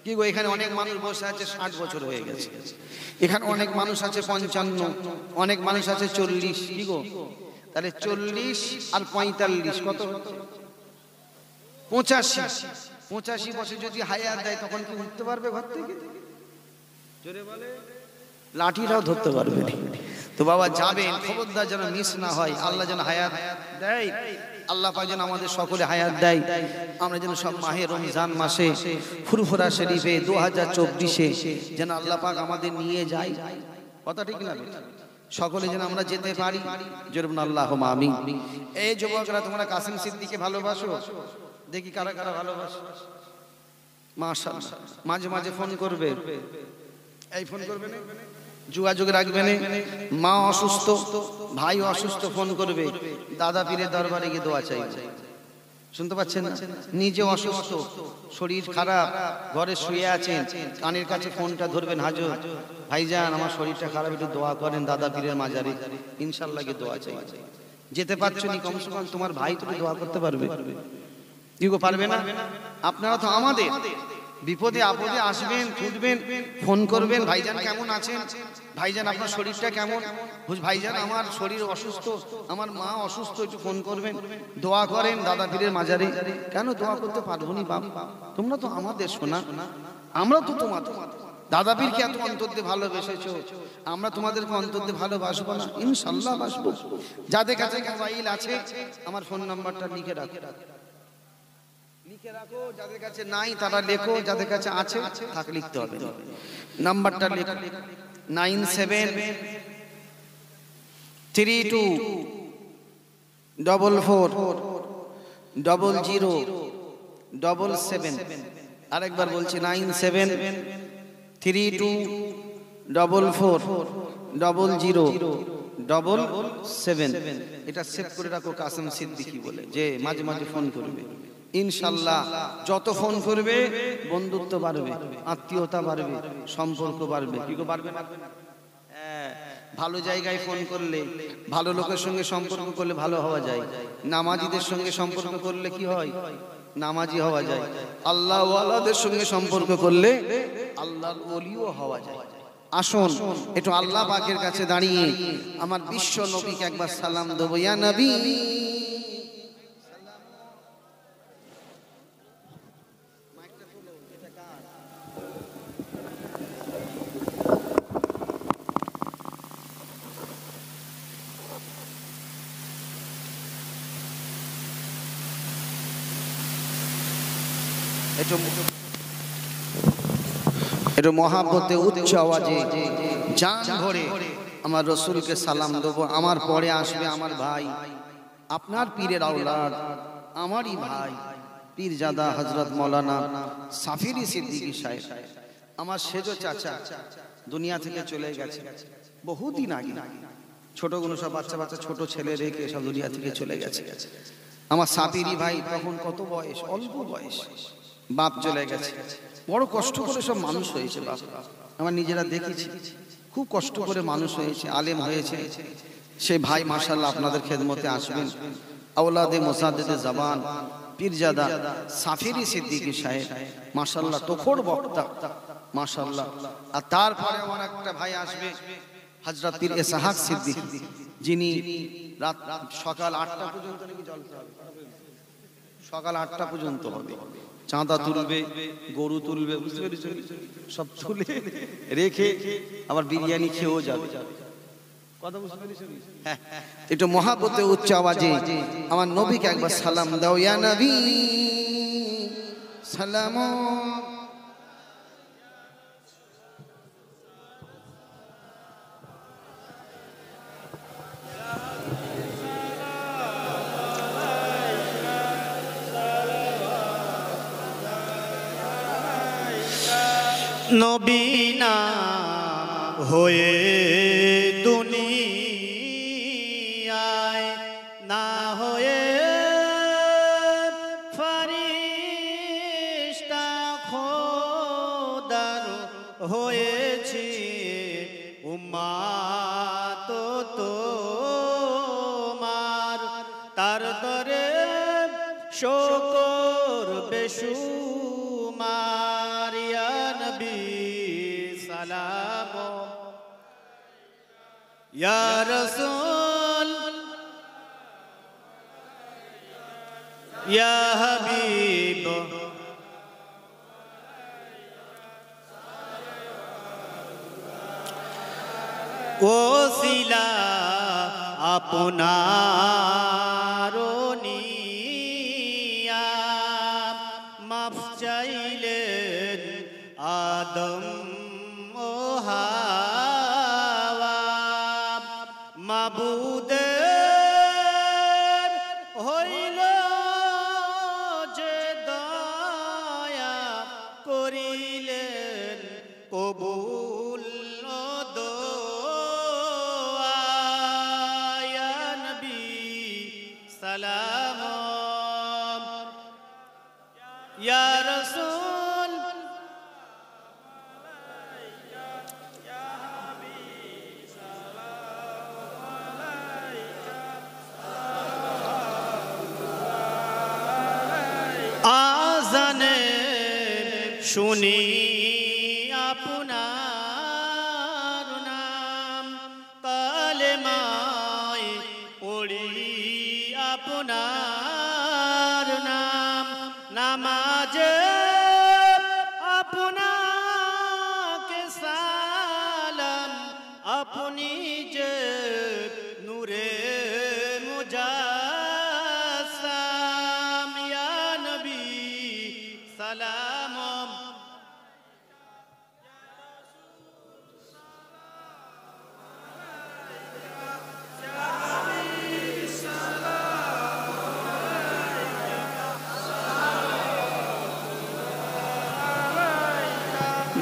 কি গো, এখানে অনেক মানুষ বসে আছে 60 বছর হয়ে গেছে, এখানে অনেক মানুষ আছে 55, অনেক মানুষ আছে 40। কি গো, তাহলে 40 আর 45 কত? 85। 85 বছর যদি হায়াত দেয় তখন কি উঠতে পারবে ঘর থেকে? জোরে বলে। লাঠিটাও ধরতে পারবে না। তো বাবা যাবেন, খবরদার যেন মিস না হয়। আল্লাহ যেন হায়াত দেয়, আল্লাহ পাক যেন আমাদের সকলে হায়াত দেয়। আমরা যেন সব মাহে রমজান মাসে ফুরফুরা শরীফে 2024-এ যেন আল্লাহ পাক আমাদের নিয়ে যায়। কথা ঠিক না? সকলে যেন আমরা যেতে পারি। জোরে বলুন আল্লাহুম্মা আমিন। এই যুবকরা, তোমরা কাসেম সিদ্দিকীকে ভালোবাসো? দেখি কারা কারা ভালোবাসো। মাশাআল্লাহ। মাঝে মাঝে ফোন করবে, এই ফোন করবে না, যোগাযোগ রাখবে না। মা অসুস্থ, ভাই অসুস্থ, ফোন করবে, দাদা পীরের দরবারে গিয়ে দোয়া চাইবে। শুনতে পাচ্ছেন না? নিজে অসুস্থ, শরীর খারাপ, ঘরে শুয়ে আছেন, কানের কাছে ফোনটা ধরবেন, হাজর ভাইজান আমার শরীরটা খারাপ, একটু দোয়া করেন দাদা পীরের মাজারে, ইনশাআল্লাহ গিয়ে দোয়া চাইবে। যেতে পারছো নি, কমসে কম তোমার ভাই তো দোয়া করতে পারবে। কি গো, পারবে না? আপনারা তো আমাদের, বিপদে আপদে আসবেন, ছুটবেন, ফোন করবেন, ভাইজান কেমন আছেন, ভাইজান আপনার শরীরটা কেমন, ভাইজান আমার শরীর অসুস্থ, আমার মা অসুস্থ, একটু ফোন করবেন, দোয়া করেন দাদা পীরের মাজারে। কেন দোয়া করতে পারবো নি বাবা? তোমরা তো আমাদের সোনা, আমরা তো তোমাদের। দাদা পীরকে এত অন্তর দিয়ে ভালোবেসেছো, আমরা তোমাদেরকে অন্তর দিয়ে ভালোবাসবো না? ইনশাল্লাহ বাসবো। যাদের কাছে মোবাইল আছে আমার ফোন নাম্বারটা লিখে রাখো, লিখে রাখো। যাদের কাছে নাই তারা লেখো, যাদের কাছে আছে তাকে লিখতে হবে। নাম্বারটা লেখো, 9732440077। আরেকবার বলছি, 9732440077। এটা সেভ করে রাখো কাসেম সিদ্দিকী বলে, যে মাঝে মাঝে ফোন করবে। ইনশাল্লাহ যত ফোন করবে বন্ধুত্ব বাড়বে, আত্মীয়তা বাড়বে, সম্পর্ক বাড়বে। কি বাড়বে না? ভালো জায়গায় ফোন করলে, ভালো লোকের সঙ্গে সম্পর্ক করলে ভালো হওয়া যায়। নামাজিদের সঙ্গে সম্পর্ক করলে কি হয়? নামাজি হওয়া যায়। আল্লাহ ওয়ালাদের সঙ্গে সম্পর্ক করলে আল্লাহর ওলিও হওয়া যায়। আসুন একটু আল্লাহ পাকের কাছে দাঁড়িয়ে আমার বিশ্ব নবীকে একবার সালাম দেবো। ইয়া নবী একটু মহাব্বতে উচ্চ আওয়াজে জান ভরে আমার রসুলকে সালাম দেবো। আমার পরে আসবে আমার ভাই, আপনার পীরের আওলাদ, আমারই ভাই পীরজাদা হযরত মাওলানা সাফিরি সিদ্দিকী সাহেব। আমার সেজ চাচা দুনিয়া থেকে চলে গেছে বহুদিন আগে। ছোট কোনো সব বাচ্চা বাচ্চা ছোট ছেলে রেখে সব দুনিয়া থেকে চলে গেছে। আমার সাফিরি ভাই তখন কত বয়স, অল্প বয়স, বাপ চলে গেছে। বড় কষ্ট করে সব মানুষ হয়েছে বাপ, আমার নিজেরা দেখেছি, খুব কষ্ট করে মানুষ হয়েছে, আলেম হয়েছে। সেই ভাই মাশাআল্লাহ আপনাদের খেদমতে আসবেন, আওলাদে মুসাদ্দেদে জাবান পীরজাদা সাফিরি সিদ্দিকী সাহেব মাশাআল্লাহ, তোখড় বক্তা মাশাআল্লাহ। আর তারপরে আমার একটা ভাই আসবে হযরত পীর ইসহাক সিদ্দিকী, যিনি রাত সকাল 8টা পর্যন্ত নাকি জ্বলতে হবে, সকাল 8টা পর্যন্ত হবে, চাঁদা তুলবে, গরু তুলবে, বুঝতে পেরেছেন, সব তুলে রেখে আবার বিরিয়ানি খেয়েও যাবে। কথা বুঝতে পেরেছেন? হ্যাঁ, একটু মহাব্বতে উচ্চ আওয়াজে আমার নবীকে একবার সালাম দাও। ইয়া নবী সালাম। নবী না হয়ে দুনিয়ায় না হয়ে ফেরেশতা খোদার হয়েছি, উম্মত তোমার তার দরে শুকর বেশুমার। ইয়া নবী সালাম, ইয়া রাসূল, ইয়া হাবিব, ওসিলা আপনার নিয়া মাফ চাইলেন আদম ও হাওয়া, মাবুদের হইল যে দয়া করিলেন কবুল দোয়া। ইয়া নবী সালাম, ইয়া রাসূল, আজানে শুনি আপনার নাম, কালেমায় পড়ি আপনার নাম, নামাজে আপনাকে সালাম, আপনি যে নূরে মুজাসসাম, ইয়া নবী সালাম।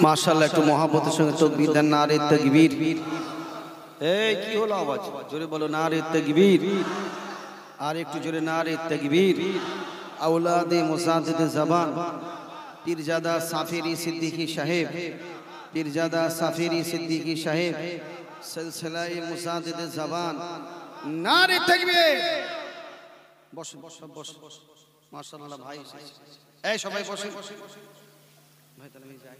মাশাআল্লাহ, একটু মহাব্বতের সঙ্গে তাকবীর দেন, নারে তাকবীর। এই কি হলো আওয়াজ? জোরে বলো নারে তাকবীর। আর একটু জোরে নারে তাকবীর। আওলাদে মুসাদ্দিদ জাবান পীরজাদা সাফিরি সিদ্দিকী সাহেব, পীরজাদা সাফিরি সিদ্দিকী সাহেব, সিলসিলায়ে মুসাদ্দিদ জাবান, নারে তাকবীর। বসো বসো বসো। মাশাআল্লাহ ভাই, এই সবাই বসে। ভাই তাহলে আমি যাই।